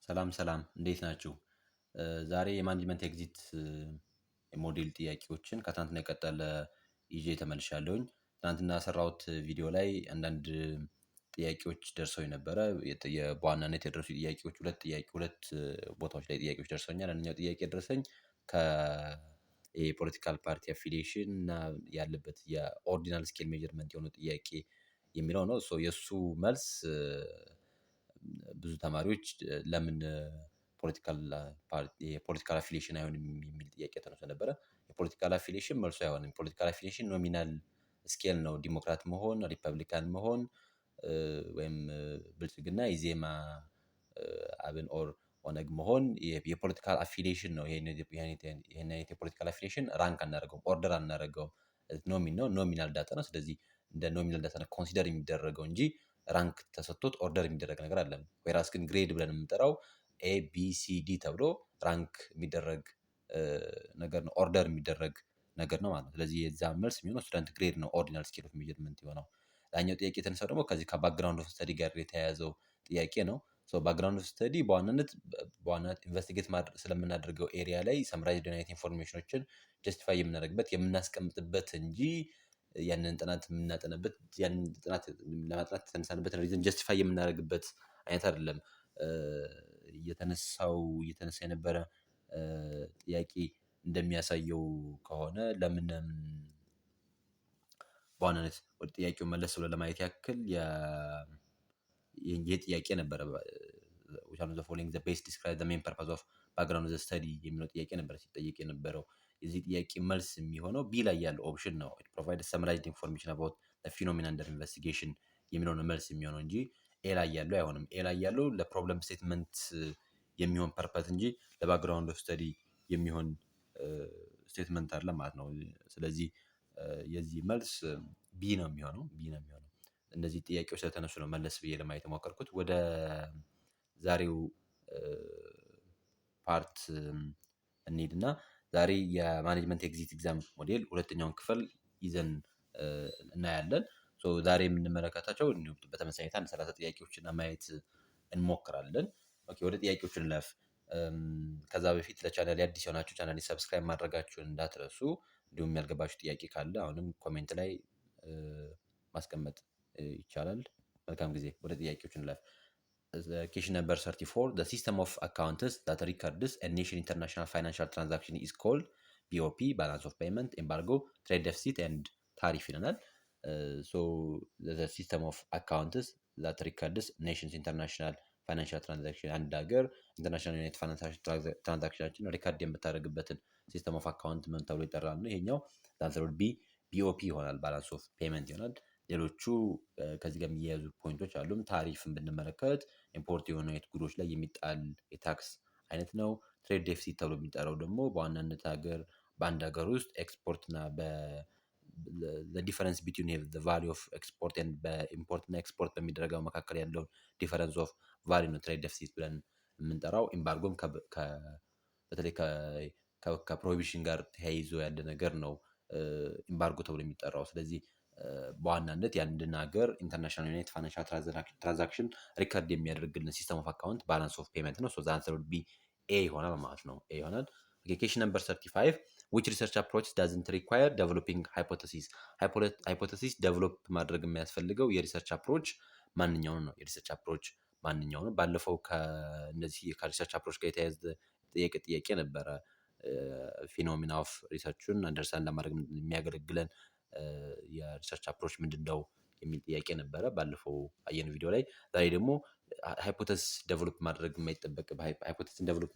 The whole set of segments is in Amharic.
ሰላም እንዴት ናችሁ? ዛሬ የማኔጅመንት ኤግዚት የሞዴል ጥያቄዎችን ከትናንትና የቀጠለ ይዤ ተመልሻለሁኝ። ትናንትና የሰራሁት ቪዲዮ ላይ አንዳንድ ጥያቄዎች ደርሰውኝ ነበረ። በዋናነት የደረሱ ጥያቄዎች ሁለት ቦታዎች ላይ ጥያቄዎች ደርሰውኛል። አንደኛው ጥያቄ የደረሰኝ የፖለቲካል ፓርቲ አፊሊዬሽን እና ያለበት የኦርዲናል ስኬል ሜዠርመንት የሆነው ጥያቄ የሚለው ነው። የእሱ መልስ ብዙ ተማሪዎች ለምን የፖለቲካል አፊሊዬሽን አይሆንም የሚል ጥያቄ ተነስቶ ነበረ። የፖለቲካል አፊሊዬሽን መልሱ አይሆንም። ፖለቲካል አፊሊዬሽን ኖሚናል ስኬል ነው። ዲሞክራት መሆን፣ ሪፐብሊካን መሆን ወይም ብልጽግና፣ ኢዜማ፣ አብን ኦር ኦነግ መሆን የፖለቲካል አፊሊዬሽን ነው። ይሄን አይነት የፖለቲካል አፊሊዬሽን ራንክ አናደርገውም፣ ኦርደር አናደርገውም። ኖሚናል ዳታ ነው። ስለዚህ እንደ ኖሚናል ዳታ ነው ኮንሲደር የሚደረገው እንጂ ራንክ ተሰጥቶት ኦርደር የሚደረግ ነገር አይደለም። ወይራስ ግን ግሬድ ብለን የምንጠራው ኤ ቢ ሲ ዲ ተብሎ ራንክ የሚደረግ ነገር ነው፣ ኦርደር የሚደረግ ነገር ነው ማለት ነው። ስለዚህ የዛ መልስ የሚሆነው ስቱደንት ግሬድ ነው፣ ኦርዲናል ስኬል ኦፍ ሜዠርመንት የሆነው። ላኛው ጥያቄ የተነሳው ደግሞ ከዚህ ከባክግራውንድ ኦፍ ስተዲ ጋር የተያያዘው ጥያቄ ነው። ባክግራውንድ ኦፍ ስተዲ በዋናነት ኢንቨስቲጌት ስለምናደርገው ኤሪያ ላይ ሰምራይዝድ አይነት ኢንፎርሜሽኖችን ጀስቲፋይ የምናደርግበት የምናስቀምጥበት እንጂ ያንን ጥናት የምናጠናበት ያንን ጥናት ለማጥናት የተነሳንበትን ሪዝን ጀስቲፋይ የምናደርግበት አይነት አይደለም። እየተነሳ የነበረ ጥያቄ እንደሚያሳየው ከሆነ ለምን በዋናነት ወደ ጥያቄው መለስ ብሎ ለማየት ያክል ጥያቄ ነበረ which one of the following the best describe the main purpose of background of the study የሚለው ጥያቄ ነበር ሲጠየቅ የነበረው። የዚህ ጥያቄ መልስ የሚሆነው ቢ ላይ ያለው ኦፕሽን ነው። it provides summarized information about the phenomena under investigation የሚለው ነው መልስ የሚሆነው እንጂ ኤ ላይ ያለው አይሆንም። ኤ ላይ ያለው ለፕሮብለም ስቴትመንት የሚሆን ፐርፐዝ እንጂ ለባክግራውንድ ኦፍ ስተዲ የሚሆን ስቴትመንት አይደለም ማለት ነው። ስለዚህ የዚህ መልስ ቢ ነው የሚሆነው። እነዚህ ጥያቄዎች ስለተነሱ ነው መለስ ብዬ ለማየት የሞከርኩት። ወደ ዛሬው ፓርት እንሂድና ዛሬ የማኔጅመንት ኤግዚት ኤግዛም ሞዴል ሁለተኛውን ክፍል ይዘን እናያለን። ዛሬ የምንመለከታቸው እንዲሁም በተመሳሳይ ሁኔታ 30 ጥያቄዎችን ማየት እንሞክራለን። ኦኬ ወደ ጥያቄዎቹ እንለፍ። ከዛ በፊት ለቻናሌ አዲስ የሆናችሁ ቻናሌን ሰብስክራይብ ማድረጋችሁን እንዳትረሱ። እንዲሁም ያልገባችሁ ጥያቄ ካለ አሁንም ኮሜንት ላይ ማስቀመጥ ይቻላል። መልካም ጊዜ። ወደ ጥያቄዎቹ እንለፍ። Question number 34 the system of accounts that records a nation international financial transaction is called BOP balance of payment, embargo, trade deficit and tariff ይለናል። the system of accounts that records nations international financial transaction አንድ ሀገር ኢንተርናሽናል ዩናይት ፋይናንሻል ትራንዛክሽናችን ሪካርድ የምታደርግበትን ሲስተም ኦፍ አካውንት ምን ተብሎ ይጠራል ነው። ይሄኛው answer would be BOP ይሆናል፣ ባላንስ ኦፍ ፔመንት ይሆናል። ሌሎቹ ከዚህ ጋር የሚያያዙ ፖይንቶች አሉም። ታሪፍን ብንመለከት ኢምፖርት የሆኑ አይነት ጉዶች ላይ የሚጣል የታክስ አይነት ነው። ትሬድ ዴፊሲት ተብሎ የሚጠራው ደግሞ በዋናነት በአንድ ሀገር ውስጥ ኤክስፖርት እና ዲፈረንስ ቢትዊን ቫሊ ኦፍ ኤክስፖርት በኢምፖርት እና ኤክስፖርት በሚደረገው መካከል ያለውን ዲፈረንስ ኦፍ ቫሊ ነው ትሬድ ዴፊሲት ብለን የምንጠራው። ኤምባርጎም በተለይ ከፕሮሂቢሽን ጋር ተያይዞ ያለ ነገር ነው ኤምባርጎ ተብሎ የሚጠራው። ስለዚህ በዋናነት የአንድን ሀገር ኢንተርናሽናል ዩናይት ፋይናንሻል ትራንዛክሽን ሪከርድ የሚያደርግልን ሲስተም ኦፍ አካውንት ባላንስ ኦፍ ፔመንት ነው። the answer would be A ይሆናል ማለት ነው። A ይሆናል። question number 35 which research approach doesn't require developing hypothesis hypothesis develop ማድረግ የሚያስፈልገው የሪሰርች አፕሮች ማንኛውን ነው። የሪሰርች አፕሮች ማንኛው ነው። ባለፈው ከነዚህ ከሪሰርች አፕሮች ጋር የተያያዘ ጥያቄ ነበረ። ፊኖሚና ኦፍ ሪሰርቹን አንደርስታንድ ለማድረግ የሚያገለግለን የሪሰርች አፕሮች ምንድነው የሚል ጥያቄ ነበረ ባለፈው አየን ቪዲዮ ላይ። ዛሬ ደግሞ ሃይፖቴሲስ ዴቨሎፕ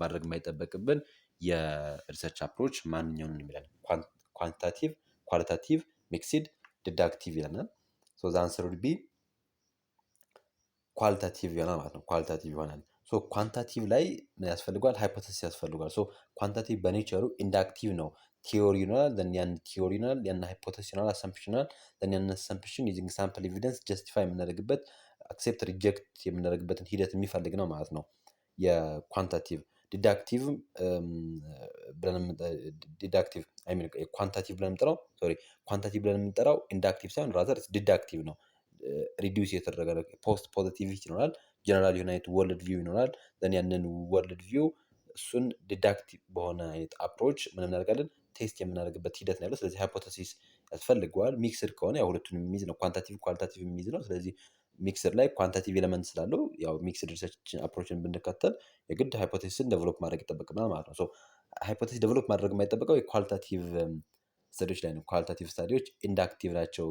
ማድረግ የማይጠበቅብን የሪሰርች አፕሮች ማንኛውን የሚላል ኳንቲታቲቭ፣ ኳሊታቲቭ፣ ሚክስድ፣ ዲዳክቲቭ ይለናል። the answer would be ኳሊታቲቭ ይሆናል ማለት ነው። ኳሊታቲቭ ይሆናል። ኳንታቲቭ ላይ ምን ያስፈልጓል? ሃይፖቴሲስ ያስፈልጓል። ኳንታቲቭ በኔቸሩ ኢንዳክቲቭ ነው። ቲዮሪ ይኖራል፣ ያን ቲዮሪ ይኖራል፣ ያን ሃይፖቴሲስ ይኖራል፣ አሰምፕሽን ይኖራል። ያን አሰምፕሽን ዩዚንግ ሳምፕል ኤቪደንስ ጀስቲፋይ የምናደርግበት አክሴፕት ሪጀክት የምናደርግበትን ሂደት የሚፈልግ ነው ማለት ነው የኳንታቲቭ። ዲዳክቲቭ ኳንታቲቭ ብለን የምንጠራው ኢንዳክቲቭ ሳይሆን ራዘር ዲዳክቲቭ ነው። ሪዲዩስ የተደረገ ነው። ፖስት ፖዚቲቪቲ ይኖራል፣ ጀነራል የሆነ አይነት ወርልድ ቪው ይኖራል። ዘን ያንን ወርልድ ቪው እሱን ዲዳክቲቭ በሆነ አይነት አፕሮች ምን እናደርጋለን ቴስት የምናደርግበት ሂደት ነው ያለው። ስለዚህ ሃይፖቴሲስ ያስፈልገዋል። ሚክስድ ከሆነ ያው ሁለቱንም የሚይዝ ነው፣ ኳንታቲቭ ኳሊታቲቭ የሚይዝ ነው። ስለዚህ ሚክስድ ላይ ኳንታቲቭ ኤለመንት ስላለው ያው ሚክስድ ሪሰርች አፕሮችን ብንከተል የግድ ሃይፖቴሲስን ዴቨሎፕ ማድረግ ይጠበቅብናል ማለት ነው። ሶ ሃይፖቴሲስ ዴቨሎፕ ማድረግ የማይጠበቀው የኳሊታቲቭ ስተዲዎች ላይ ነው። ኳሊታቲቭ ስታዲዎች ኢንዳክቲቭ ናቸው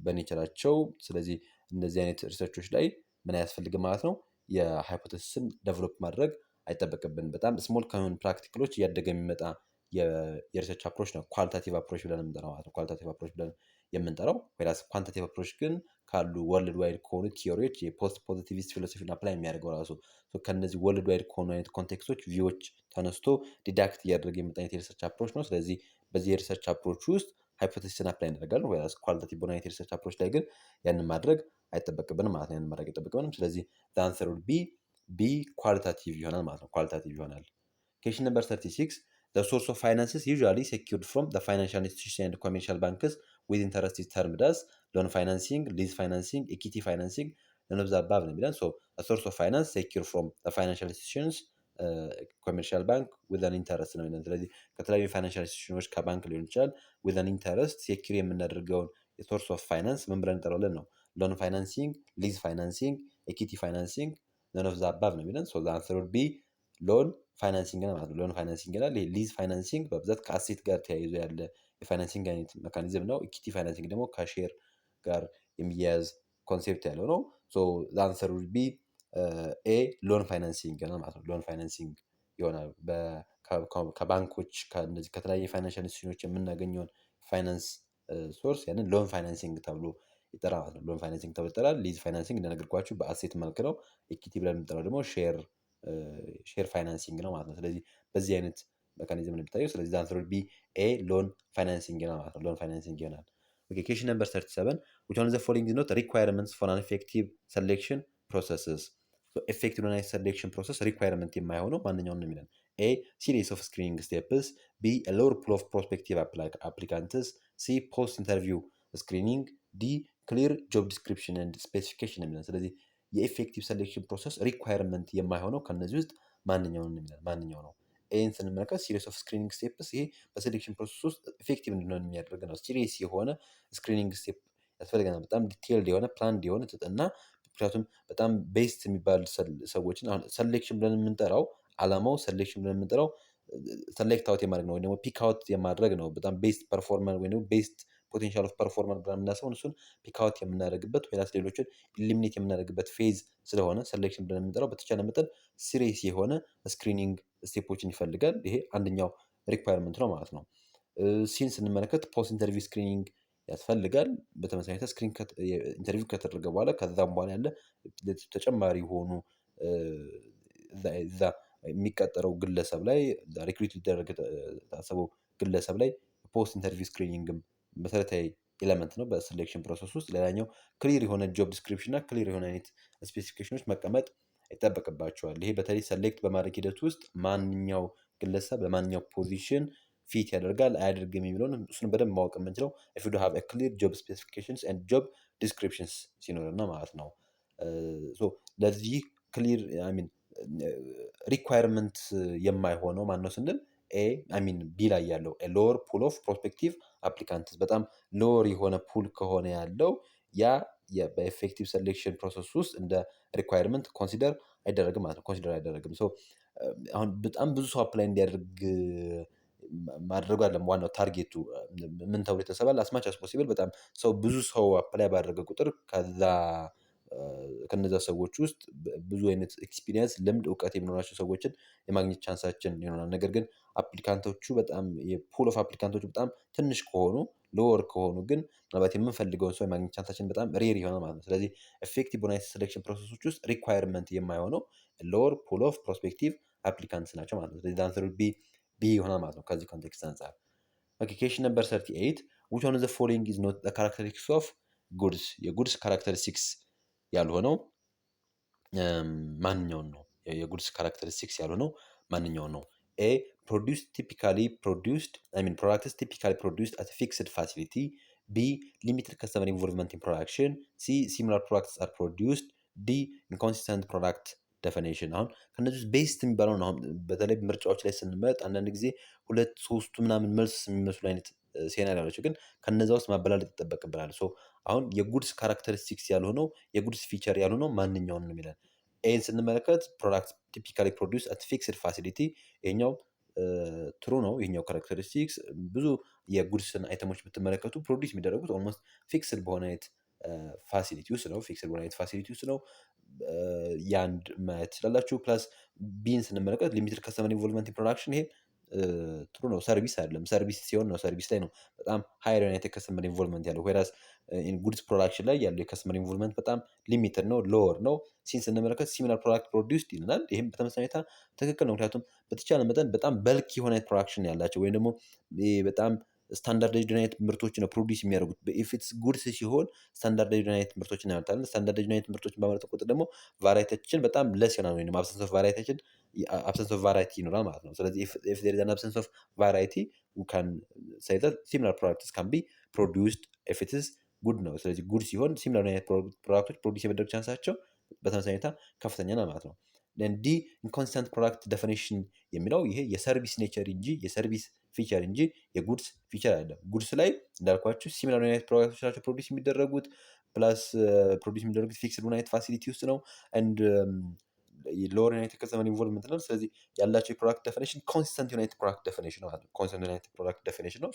በኔቸራቸው። ስለዚህ እነዚህ አይነት ሪሰርቾች ላይ ምን አያስፈልግም ማለት ነው፣ የሃይፖቴሲስን ዴቨሎፕ ማድረግ አይጠበቅብንም። በጣም ስሞል ከሆኑ ፕራክቲክሎች እያደገ የሚመጣ የሪሰርች አፕሮች ነው ኳሊታቲቭ አፕሮች ብለን የምንጠራው ማለት ነው። ኳሊታቲቭ አፕሮች ብለን የምንጠራው ወይራስ ኳንቲቲቭ አፕሮች ግን ካሉ ወርልድ ዋይድ ከሆኑ ቲዮሪዎች የፖስት ፖዚቲቪስት ፊሎሶፊን አፕላይ የሚያደርገው ራሱ ከነዚህ ወርልድ ዋይድ ከሆኑ አይነት ኮንቴክስቶች ቪዎች ተነስቶ ዲዳክት እያደረገ የመጣ አይነት የሪሰርች አፕሮች ነው። ስለዚህ በዚህ የሪሰርች አፕሮች ውስጥ ሃይፖቴሲስን አፕላይ እናደርጋለን። ወይራስ ኳሊታቲቭ በሆነ አይነት የሪሰርች አፕሮች ላይ ግን ያንን ማድረግ አይጠበቅብንም ማለት ነው። ያንን ማድረግ አይጠበቅብንም። ስለዚህ አንሰር ውድ ቢ ኳሊታቲቭ ይሆናል ማለት ነው። ኳሊታቲቭ ይሆናል። Question number 36. The source of finances usually secured from the financial institution and commercial banks with interest is termed as loan financing, lease financing, equity financing, none of the above ነው የሚለን። So a source of finance secured from the financial institutions, commercial bank with an interest ነው የሚለን። ስለዚህ ከተለያዩ ፋይናንሻል ኢንስቲትዩሽኖች ከባንክ ሊሆን ይችላል with an interest ሴኪር የምናደርገውን የሶርስ ኦፍ ፋይናንስ ምን ብለን እንጠራዋለን ነው። ሎን ፋይናንሲንግ፣ ሊዝ ፋይናንሲንግ፣ ኤኪቲ ፋይናንሲንግ none of the above ነው የሚለን። So the answer would be ሎን ፋይናንሲንግ ነው ማለት ነው። ሎን ፋይናንሲንግ ይላል። ይሄ ሊዝ ፋይናንሲንግ በብዛት ከአሴት ጋር ተያይዞ ያለ የፋይናንሲንግ አይነት ሜካኒዝም ነው። ኢኩቲ ፋይናንሲንግ ደግሞ ከሼር ጋር የሚያያዝ ኮንሴፕት ያለው ነው። ሶ ዘ አንሰር ዊል ቢ ኤ ሎን ፋይናንሲንግ ነው ማለት ነው። ሎን ፋይናንሲንግ ይሆናል። ከባንኮች ከነዚህ ከተለያየ ፋይናንሻል ኢንስቲትዩሽኖች የምናገኘውን ፋይናንስ ሶርስ ያንን ሎን ፋይናንሲንግ ተብሎ ይጠራል ማለት ነው። ሎን ፋይናንሲንግ ተብሎ ይጠራል። ሊዝ ፋይናንሲንግ እንደነገርኳችሁ በአሴት መልክ ነው። ኢኩቲ ብለን የምንጠራው ደግሞ ሼር ፋይናንሲንግ ነው ማለት ነው። ስለዚህ በዚህ አይነት ሜካኒዝም ነው የሚታየው። ስለዚህ አንሰር ቢ ኤ ሎን ፋይናንሲንግ ነው ማለት ነው። ሎን ፋይናንሲንግ ይሆናል። ኦኬ ኩዌስችን ነምበር 37 which one of the following is not requirements for an effective selection processes? so effective ሆነ selection process requirement የማይሆነው ማንኛውን ነው የሚለን። ኤ series of screening steps, ቢ a lower pool of prospective applicants, ሲ post interview screening፣ ዲ clear job description and specification ነው የሚለን። ስለዚህ የኢፌክቲቭ ሴሌክሽን ፕሮሰስ ሪኳየርመንት የማይሆነው ከነዚህ ውስጥ ማንኛውን ነው። ማንኛው ነው? ኤን ስንመለከት ሲሪየስ ኦፍ ስክሪኒንግ ስቴፕስ፣ ይሄ በሴሌክሽን ፕሮሰስ ውስጥ ኢፌክቲቭ እንድንሆን የሚያደርግ ነው። ሲሪየስ የሆነ ስክሪኒንግ ስቴፕ ያስፈልገናል። በጣም ዲቴይልድ የሆነ ፕላንድ የሆነ እና ምክንያቱም በጣም ቤስት የሚባል ሰዎችን አሁን ሰሌክሽን ብለን የምንጠራው አላማው ሰሌክሽን ብለን የምንጠራው ሰሌክት አውት የማድረግ ነው ወይ ደግሞ ፒክ አውት የማድረግ ነው። በጣም ቤስት ፐርፎርመር ወይ ደግሞ ቤስት ፖቴንሻል ኦፍ ፐርፎርመር ብለን የምናስበውን እሱን ፒክ አውት የምናደርግበት ወይስ ሌሎችን ኢሊሚኔት የምናደርግበት ፌዝ ስለሆነ ሰሌክሽን ብለን የምንጠራው በተቻለ መጠን ሲሪየስ የሆነ ስክሪኒንግ ስቴፖችን ይፈልጋል። ይሄ አንደኛው ሪኳየርመንት ነው ማለት ነው። ሲን ስንመለከት ፖስት ኢንተርቪው ስክሪኒንግ ያስፈልጋል። በተመሳሳይ ስክሪን ኢንተርቪው ከተደረገ በኋላ ከዛም በኋላ ያለ ተጨማሪ የሆኑ እዛ የሚቀጠረው ግለሰብ ላይ ሪክሩት ሊደረግ የታሰበው ግለሰብ ላይ ፖስት ኢንተርቪው ስክሪኒንግም መሰረታዊ ኤለመንት ነው በሴሌክሽን ፕሮሰስ ውስጥ። ሌላኛው ክሊር የሆነ ጆብ ዲስክሪፕሽን እና ክሊር የሆነ አይነት ስፔሲፊኬሽኖች መቀመጥ ይጠበቅባቸዋል። ይሄ በተለይ ሰሌክት በማድረግ ሂደት ውስጥ ማንኛው ግለሰብ በማንኛው ፖዚሽን ፊት ያደርጋል አያደርግም የሚለውን እሱን በደንብ ማወቅ የምንችለው if you do have a clear job specifications and job descriptions ሲኖርና ማለት ነው። ለዚህ ክሊር ሪኳየርመንት የማይሆነው ማነው ስንል ቢ ላይ ያለው ሎወር ፑል ኦፍ ፕሮስፔክቲቭ አፕሊካንትስ በጣም ሎወር የሆነ ፑል ከሆነ ያለው ያ በኤፌክቲቭ ሴሌክሽን ፕሮሰስ ውስጥ እንደ ሪኳየርመንት ኮንሲደር አይደረግም ማለት ነው። ኮንሲደር አይደረግም። አሁን በጣም ብዙ ሰው አፕላይ እንዲያደርግ ማድረጉ አይደለም ዋናው ታርጌቱ። ምን ተብሎ የተሰባል አስማች አስ ፖሲብል በጣም ሰው ብዙ ሰው አፕላይ ባደረገ ቁጥር ከነዛ ሰዎች ውስጥ ብዙ አይነት ኤክስፒሪየንስ፣ ልምድ፣ እውቀት የሚኖራቸው ሰዎችን የማግኘት ቻንሳችን ይሆናል። ነገር ግን አፕሊካንቶቹ በጣም የፑል ኦፍ አፕሊካንቶቹ በጣም ትንሽ ከሆኑ ሎወር ከሆኑ ግን ምናልባት የምንፈልገውን ሰው የማግኘት ቻንሳችን በጣም ሬር ይሆናል ማለት ነው። ስለዚህ ኤፌክቲቭ በሆነ ሴሌክሽን ፕሮሰሶች ውስጥ ሪኳየርመንት የማይሆነው ሎወር ፑል ኦፍ ፕሮስፔክቲቭ አፕሊካንትስ ናቸው ማለት ነው። ስለዚህ አንሰር ቢ ይሆናል ማለት ነው ከዚህ ኮንቴክስት አንጻር። ኦኬ ኩዌስችን ነምበር 38 which one of the following is not the characteristics of goods? የጉድስ ካራክተሪስቲክስ ያልሆነው ማንኛውን ነው? የጉድስ ካራክተሪስቲክስ ያልሆነው ማንኛውን ነው? ኤ products typically produced at a fixed facility, ቢ ሊሚትድ ከስተመር ኢንቮልቭመንት ኢን ፕሮዳክሽን፣ ሲ ሲሚላር ፕሮዳክትስ አር ፕሮዲውስድ፣ ዲ ኢንኮንሲስተንት ፕሮዳክት ዴፊኒሽን። አሁን ከነዚህ ውስጥ ቤስት የሚባለውን አሁን በተለይ ምርጫዎች ላይ ስንመጥ አንዳንድ ጊዜ ሁለት ሶስቱ ምናምን መልስ የሚመስሉ አይነት ሴናሪ አላቸው፣ ግን ከነዛ ውስጥ ማበላለጥ ይጠበቅብናል። አሁን የጉድስ ካራክተሪስቲክስ ያልሆነው የጉድስ ፊቸር ያልሆነው ማንኛውን ነው የሚለን። ኤን ስንመለከት ፕሮዳክት ቲፒካሊ ፕሮዲውስ አት ፊክስድ ፋሲሊቲ፣ ይሄኛው ትሩ ነው። ይሄኛው ካራክተሪስቲክስ ብዙ የጉድስን አይተሞች ብትመለከቱ ፕሮዲውስ የሚደረጉት ኦልሞስት ፊክስድ በሆነ አይነት ፋሲሊቲ ውስጥ ነው። ፊክስድ በሆነ አይነት ፋሲሊቲ ውስጥ ነው። ያንድ ማየት ትችላላችሁ። ፕላስ ቢን ስንመለከት ሊሚትድ ከስተመር ኢንቮልቭመንት ኢን ፕሮዳክሽን፣ ይሄ ጥሩ ነው። ሰርቪስ አይደለም። ሰርቪስ ሲሆን ነው ሰርቪስ ላይ ነው በጣም ሃይር የሆነ የከስተመር ኢንቮልቭመንት ያለው። ዌራስ ጉድስ ፕሮዳክሽን ላይ ያለው የከስተመር ኢንቮልቭመንት በጣም ሊሚትድ ነው፣ ሎወር ነው። ሲን ስንመለከት ሲሚላር ፕሮዳክት ፕሮዲውስድ ይልናል። ይህም በተመሳሳይ ሁኔታ ትክክል ነው። ምክንያቱም በተቻለ መጠን በጣም በልክ የሆነ ፕሮዳክሽን ያላቸው ወይም ደግሞ በጣም ስታንዳርዳይዝድ አይነት ምርቶች ነው ፕሮዲውስ የሚያደርጉት። ኢፍትስ ጉድስ ሲሆን ስታንዳርዳይዝድ አይነት ምርቶችን ያመርታል። ስታንዳርዳይዝድ አይነት ምርቶችን ባመረተ ቁጥር ደግሞ ቫራይቲያችን በጣም ለስ ይሆናል፣ ወይም አብሰንስ ኦፍ ቫራይቲያችን አብሰንስ ኦፍ ቫራይቲ ይኖራል ማለት ነው። ስለዚህ ኢፍ ዜር ኢዝ አን አብሰንስ ኦፍ ቫራይቲ ዊ ካን ሴይ ዛት ሲሚላር ፕሮዳክትስ ካን ቢ ፕሮዲውስድ ኢፍ ኢት ኢዝ ጉድ ነው። ስለዚህ ጉድ ሲሆን ሲሚላር አይነት ፕሮዳክቶች ፕሮዲውስ የመደረግ ቻንሳቸው በተመሳሳይ ሁኔታ ከፍተኛ ነው ማለት ነው። ዲ ኢንኮንሲስተንት ፕሮዳክት ዴፊኒሽን የሚለው ይሄ የሰርቪስ ኔቸር እንጂ የሰርቪስ ፊቸር እንጂ የጉድስ ፊቸር አይደለም። ጉድስ ላይ እንዳልኳችሁ ሲሚላር አይነት ፕሮዳክቶች ናቸው ፕሮዲውስ የሚደረጉት። ፕላስ ፕሮዲውስ የሚደረጉት ፊክስድ አይነት ፋሲሊቲ ውስጥ ነው። አንድ ሎወር ዩናይት ከስተመር ኢንቮልቭመንት ነው። ስለዚህ ያላቸው የፕሮዳክት ዴፊኒሽን ኮንሲስተንት ዩናይት ፕሮዳክት ዴፊኒሽን ነው። ኮንሲስተንት ዩናይት ፕሮዳክት ዴፊኒሽን ነው።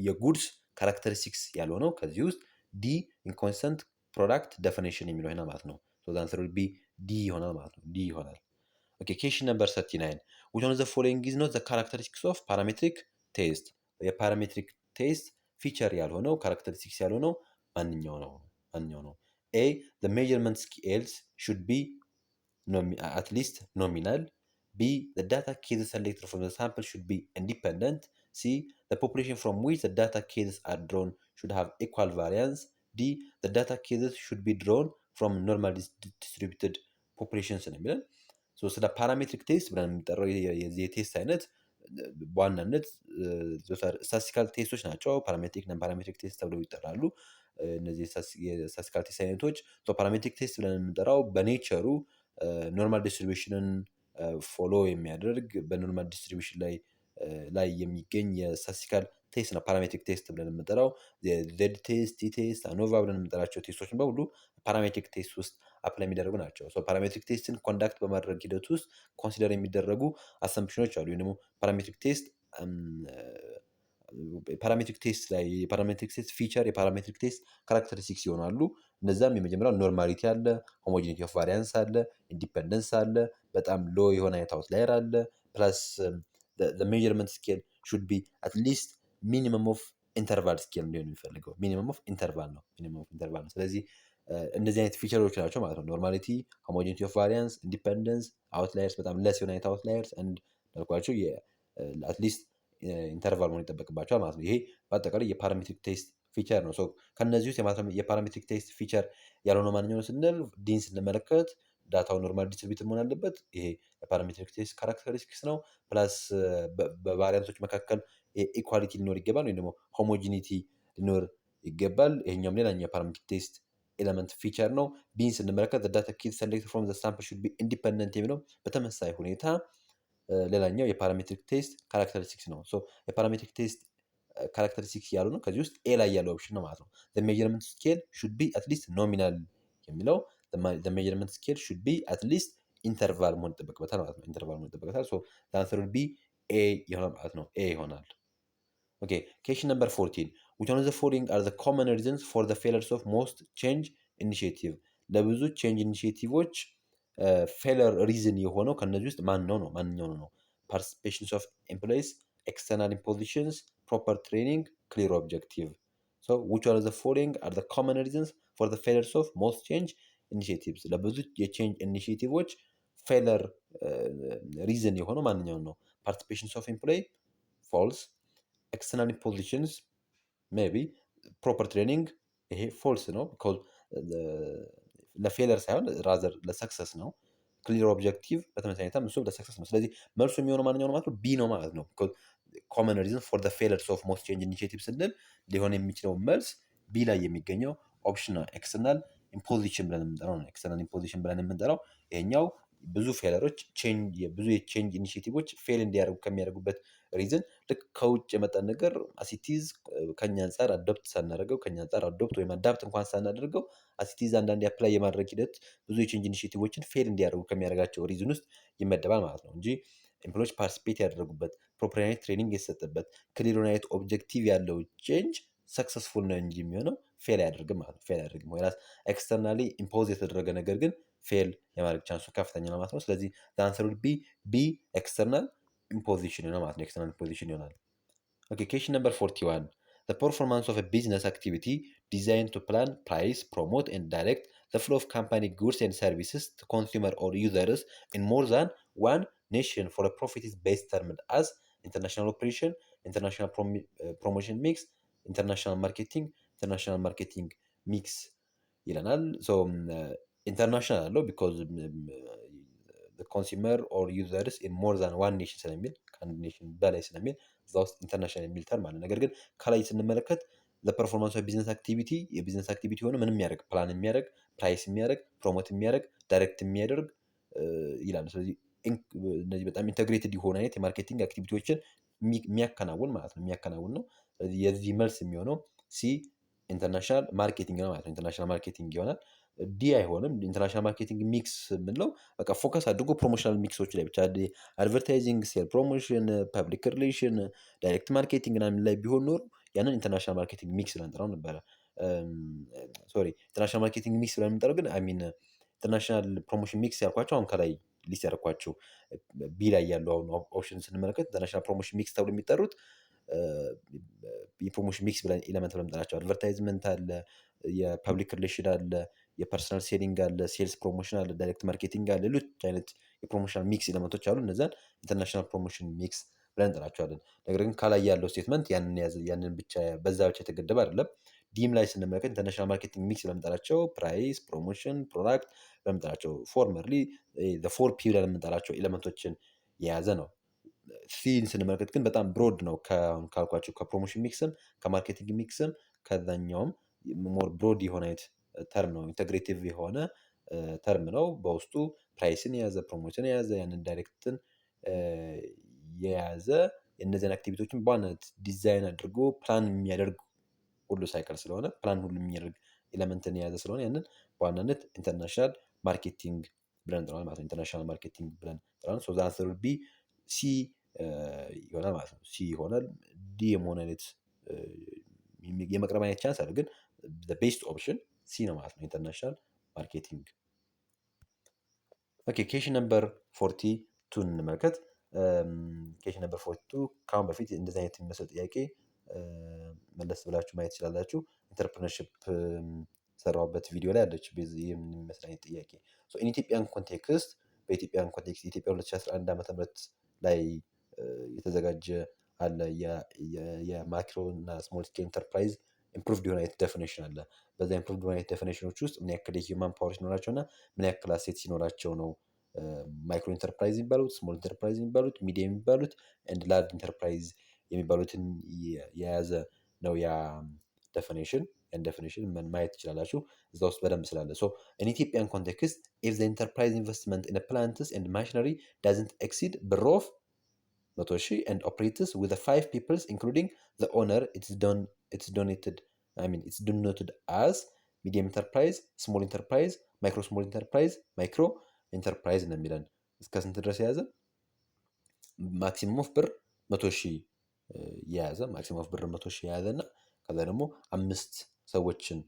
የጉድስ ካራክተሪስቲክስ ያልሆነው ከዚህ ውስጥ ዲ ኢንኮንሲስተንት ፕሮዳክት ዴፊኒሽን የሚለው ይሆናል ማለት ነው። ሶ አንሰር ዊል ቢ ዲ ይሆናል ማለት ነው። ዲ ይሆናል። ኦኬ ኬሽን ነምበር 39 which one of the following is not the characteristics of parametric test? የፓራሜትሪክ ቴስት ፊቸር ያልሆነው ካራክተሪስቲክስ ያልሆነው ማንኛው ነው? A the measurement scales should be at least nominal. B the data cases selected from the sample should be independent. C the population from which the data cases are drawn should have equal variance. D the data cases should be drawn from normally distributed populations ነው የሚለን። ስለ ፓራሜትሪክ ቴስት ብለን የሚጠራው የዚህ የቴስት አይነት በዋናነት ስታቲስቲካል ቴስቶች ናቸው። ፓራሜትሪክ እና ፓራሜትሪክ ቴስት ተብለው ይጠራሉ። እነዚህ የስታቲስቲካል ቴስት አይነቶች ፓራሜትሪክ ቴስት ብለን የምንጠራው በኔቸሩ ኖርማል ዲስትሪቢዩሽንን ፎሎ የሚያደርግ በኖርማል ዲስትሪቢዩሽን ላይ የሚገኝ የስታቲስቲካል ቴስት ነው ፓራሜትሪክ ቴስት ብለን የምንጠራው። ዜድ ቴስት፣ ቲ ቴስት፣ አኖቫ ብለን የምንጠራቸው ቴስቶችን በሁሉ ፓራሜትሪክ ቴስት ውስጥ አፕላይ የሚደረጉ ናቸው። ፓራሜትሪክ ቴስትን ኮንዳክት በማድረግ ሂደት ውስጥ ኮንሲደር የሚደረጉ አሰምፕሽኖች አሉ። ወይም ደግሞ ፓራሜትሪክ ቴስት ላይ የፓራሜትሪክ ቴስት ፊቸር የፓራሜትሪክ ቴስት ካራክተሪስቲክስ ይሆናሉ። እነዛም የመጀመሪያው ኖርማሊቲ አለ፣ ሆሞጂኒቲ ኦፍ ቫሪያንስ አለ፣ ኢንዲፐንደንስ አለ፣ በጣም ሎ የሆነ አይነት አውትላየር አለ። ፕላስ ሜዥርመንት ስኬል ሹድ ቢ አት ሊስት ሚኒመም ኦፍ ኢንተርቫል ስኬል እንዲሆን የሚፈልገው ሚኒመም ኦፍ ኢንተርቫል ነው። ስለዚህ እነዚህ አይነት ፊቸሮች ናቸው ማለት ነው። ኖርማሊቲ፣ ሆሞጂኒቲ ኦፍ ቫሪያንስ፣ ኢንዲፐንደንስ፣ አውትላየርስ በጣም ለስ የሆነ አይነት አውትላየርስ እንዳልኳቸው አትሊስት ኢንተርቫል መሆን ይጠበቅባቸዋል ማለት ነው። ይሄ በአጠቃላይ የፓራሜትሪክ ቴስት ፊቸር ነው። ከነዚህ ውስጥ የፓራሜትሪክ ቴስት ፊቸር ያልሆነው ማንኛው ስንል ዲን ስንመለከት ዳታው ኖርማል ዲስትሪቢዩትድ መሆን አለበት። ይሄ የፓራሜትሪክ ቴስት ካራክተሪስቲክስ ነው። ፕላስ በቫሪያንሶች መካከል ኢኳሊቲ ሊኖር ይገባል፣ ወይም ደግሞ ሆሞጂኒቲ ሊኖር ይገባል። ይሄኛውም ሌላኛው የፓራሜትሪክ ቴስት ኤለመንት ፊቸር ነው። ቢን ስንመለከት ዳታ ኬዝ ሰሌክትድ ፍሮም ዘ ሳምፕል ሹድ ቢ ኢንዲፐንደንት የሚለው በተመሳሳይ ሁኔታ ሌላኛው የፓራሜትሪክ ቴስት ካራክተሪስቲክስ ነው። የፓራሜትሪክ ቴስት ካራክተሪስቲክስ ያሉ ነው ከዚህ ውስጥ ኤ ላይ ያለው ኦፕሽን ነው ማለት ነው። ሜዥርመንት ስኬል ሹድ ቢ አትሊስት ኖሚናል የሚለው ሜዥርመንት ስኬል ሹድ ቢ አትሊስት ኢንተርቫል መሆን ይጠበቅበታል ማለት ነው። ኢንተርቫል መሆን ይጠበቅበታል። አንሰር ቢ ኤ ይሆናል ማለት ነው። ኤ ይሆናል። ኦኬ ኬሽን ነምበር 14 which one of the following are the common reasons for the failures of most change initiative? ለብዙ ቼንጅ ኢኒሺዬቲቮች ፌለር ሪዝን የሆነው ከነዚህ ውስጥ ማንኛው ነው? ፓርቲሲፔሽንስ ኦፍ ኤምፕሎይስ፣ ኤክስተርናል ኢምፖዚሽንስ፣ ፕሮፐር ትሬኒንግ፣ ክሊር ኦብጀክቲቭ። which one of the following are the common reasons for the failures of most change initiatives? ለብዙ የቼንጅ ኢኒሺዬቲቮች ፌለር ሪዝን የሆነው ማንኛው ነው? ፓርቲሲፔሽንስ ኦፍ ኤምፕሎይ ፎልስ፣ ኤክስተርናል ኢምፖዚሽንስ ሜቢ፣ ፕሮፐር ትሬኒንግ ይሄ ፎልስ ነው። ለፌለር ሳይሆን ራዘር ለሰክሰስ ነው። ክሊር ኦብጀክቲቭ በተመሳሳይ ሁኔታ እሱ ለሰክሰስ ነው። ስለዚህ መልሱ የሚሆነው ማንኛው ነው ማለት ነው? ቢ ነው ማለት ነው። ኮመን ሪዝን ፎር ዘ ፌለርስ ኦፍ ሞስት ቼንጅ ኢኒሺዬቲቭ ስንል ሊሆን የሚችለው መልስ ቢ ላይ የሚገኘው ኦፕሽን ነው። ኤክስተርናል ኢምፖዚሽን ብለን የምንጠራው ነው። ኤክስተርናል ኢምፖዚሽን ብለን የምንጠራው ይሄኛው ብዙ ፌለሮች ብዙ የቼንጅ ኢኒሺዬቲቮች ፌል እንዲያደርጉ ከሚያደርጉበት ሪዝን ልክ ከውጭ የመጣን ነገር አሲቲዝ ከኛ አንጻር አዶፕት ሳናደርገው ከኛ አንጻር አዶፕት ወይም አዳፕት እንኳን ሳናደርገው አሲቲዝ አንዳንድ አፕላይ የማድረግ ሂደት ብዙ የቼንጅ ኢኒሺዬቲቮችን ፌል እንዲያደርጉ ከሚያደርጋቸው ሪዝን ውስጥ ይመደባል ማለት ነው እንጂ ኤምፕሎዮች ፓርቲሲፔት ያደረጉበት ፕሮፐር አይነት ትሬኒንግ የተሰጠበት ክሊር አይነት ኦብጀክቲቭ ያለው ቼንጅ ሰክሰስፉል ነው እንጂ የሚሆነው ፌል አያደርግም ማለት ነው። ፌል አያደርግም። ወይራስ ኤክስተርናሊ ኢምፖዝ የተደረገ ነገር ግን ፌል የማድረግ ቻንሱ ከፍተኛ ነው ማለት ነው። ስለዚህ አንሰር ውድ ቢ ኤክስተርናል ኢምፖዚሽን ነው ማለት ነው። ኤክስተርናል ኢምፖዚሽን ይሆናል። ኦኬ ኩዌስችን ነምበር 41 the performance of a business activity designed to plan, price, promote and direct the flow of company goods and services to consumer or users in more than one nation for a profit is best termed as international operation, international promotion mix, international marketing mix ይለናል። ኢንተርናሽናል አለው ቢኮዝ ኮንሱመር ኦር ዩዘርስ ኢን ሞር ዛን ዋን ኔሽን ስለሚል ከአንድ ኔሽን በላይ ስለሚል እዛ ውስጥ ኢንተርናሽናል የሚል ተርም አለ። ነገር ግን ከላይ ስንመለከት ለፐርፎርማንስ ቢዝነስ አክቲቪቲ የቢዝነስ አክቲቪቲ ሆነ ምን የሚያደርግ ፕላን የሚያደርግ ፕራይስ የሚያደርግ ፕሮሞት የሚያደርግ ዳይሬክት የሚያደርግ ይላል። ስለዚህ እነዚህ በጣም ኢንተግሬትድ የሆነ አይነት የማርኬቲንግ አክቲቪቲዎችን የሚያከናውን ማለት ነው የሚያከናውን ነው። ስለዚህ የዚህ መልስ የሚሆነው ሲ ኢንተርናሽናል ማርኬቲንግ ነው ማለት ነው። ኢንተርናሽናል ማርኬቲንግ ይሆናል። ዲ አይሆንም። ኢንተርናሽናል ማርኬቲንግ ሚክስ የምንለው በቃ ፎከስ አድርጎ ፕሮሞሽናል ሚክሶች ላይ ብቻ አድቨርታይዚንግ፣ ሴል ፕሮሞሽን፣ ፐብሊክ ሪሌሽን፣ ዳይሬክት ማርኬቲንግ ምናምን ላይ ቢሆን ኖሮ ያንን ኢንተርናሽናል ማርኬቲንግ ሚክስ ብለን እንጠራው ነበረ። ሶሪ ኢንተርናሽናል ማርኬቲንግ ሚክስ ብለን የምንጠራው ግን ሚን ኢንተርናሽናል ፕሮሞሽን ሚክስ ያልኳቸው አሁን ከላይ ሊስት ያደርኳቸው ቢ ላይ ያለው አሁን ኦፕሽን ስንመለከት ኢንተርናሽናል ፕሮሞሽን ሚክስ ተብሎ የሚጠሩት የፕሮሞሽን ሚክስ ብለን ኤለመንት ብለን የምንጠራቸው አድቨርታይዝመንት አለ፣ የፐብሊክ ሪሌሽን አለ፣ የፐርሰናል ሴሊንግ አለ፣ ሴልስ ፕሮሞሽን አለ፣ ዳይሬክት ማርኬቲንግ አለ፣ ሌሎች አይነት የፕሮሞሽናል ሚክስ ኤለመንቶች አሉ። እነዛን ኢንተርናሽናል ፕሮሞሽን ሚክስ ብለን እንጠራቸዋለን። ነገር ግን ከላይ ያለው ስቴትመንት ያንን ብቻ በዛ ብቻ የተገደበ አይደለም። ዲም ላይ ስንመለከት ኢንተርናሽናል ማርኬቲንግ ሚክስ ለምንጠራቸው ፕራይስ፣ ፕሮሞሽን፣ ፕሮዳክት ለምንጠራቸው ፎርመርሊ ፎር ፒ ብለን የምንጠራቸው ኤለመንቶችን የያዘ ነው። ሲን ስንመለከት ግን በጣም ብሮድ ነው ካልኳቸው ከፕሮሞሽን ሚክስም ከማርኬቲንግ ሚክስም ከዛኛውም ሞር ብሮድ የሆነ አይነት ተርም ነው። ኢንተግሬቲቭ የሆነ ተርም ነው። በውስጡ ፕራይስን የያዘ ፕሮሞሽን የያዘ ያንን ዳይሬክትን የያዘ የእነዚያን አክቲቪቲዎችን በዋናነት ዲዛይን አድርጎ ፕላን የሚያደርግ ሁሉ ሳይክል ስለሆነ ፕላን ሁሉ የሚያደርግ ኤለመንትን የያዘ ስለሆነ ያንን በዋናነት ኢንተርናሽናል ማርኬቲንግ ብለን እንጠራዋለን ማለት ነው። ኢንተርናሽናል ማርኬቲንግ ብለን እንጠራዋለን። ሶ ዘ አንሰር ውድ ቢ ሲ ይሆናል ማለት ነው። ሲ ይሆናል። ዲ የመሆን አይነት የመቅረብ አይነት ቻንስ አለ፣ ግን ቤስት ኦፕሽን ሲ ነው ማለት ነው። ኢንተርናሽናል ማርኬቲንግ። ኦኬ ኬሽን ነምበር 42 እንመልከት። ኬሽን ነምበር 42 ከአሁን በፊት እንደዚህ አይነት የሚመስል ጥያቄ መለስ ብላችሁ ማየት ትችላላችሁ። ኢንተርፕረነርሺፕ ሰራሁበት ቪዲዮ ላይ አለች የሚመስል አይነት ጥያቄ። ኢን ኢትዮጵያን ኮንቴክስት በኢትዮጵያን ኮንቴክስት ኢትዮጵያ 2011 ዓ.ም ላይ የተዘጋጀ አለ የማይክሮ እና ስሞል ስኬል ኢንተርፕራይዝ ኢምፕሩቭድ የሆነ አይነት ዴፊኒሽን አለ። በዛ ኢምፕሩቭድ የሆነ አይነት ዴፊኒሽኖች ውስጥ ምን ያክል የሂውማን ፓወር ሲኖራቸው እና ምን ያክል አሴት ሲኖራቸው ነው ማይክሮ ኢንተርፕራይዝ የሚባሉት፣ ስሞል ኢንተርፕራይዝ የሚባሉት፣ ሚዲየም የሚባሉት ኤንድ ላርጅ ኢንተርፕራይዝ የሚባሉትን የያዘ ነው ያ ዴፊኒሽን። ያን ዴፊኒሽን ማየት ትችላላችሁ እዛ ውስጥ በደንብ ስላለ። ኢን ኢትዮጵያን ኮንቴክስት ኢፍ ዘ ኢንተርፕራይዝ ኢንቨስትመንት ኢን ፕላንትስ ኤንድ ማሽነሪ ዳዝንት ኤክሲድ ብር ኦፍ 100,000 and operates with the 5 people including the owner, it's denoted as medium enterprise, small enterprise, micro small enterprise, micro enterprise ነው የሚለን። እስከ ስንት ድረስ የያዘ ማክሲመም ኦፍ ብር 100,000 የያዘ ማክሲመም ኦፍ ብር 100,000 የያዘ እና ከዛ ደግሞ 5 ሰዎችን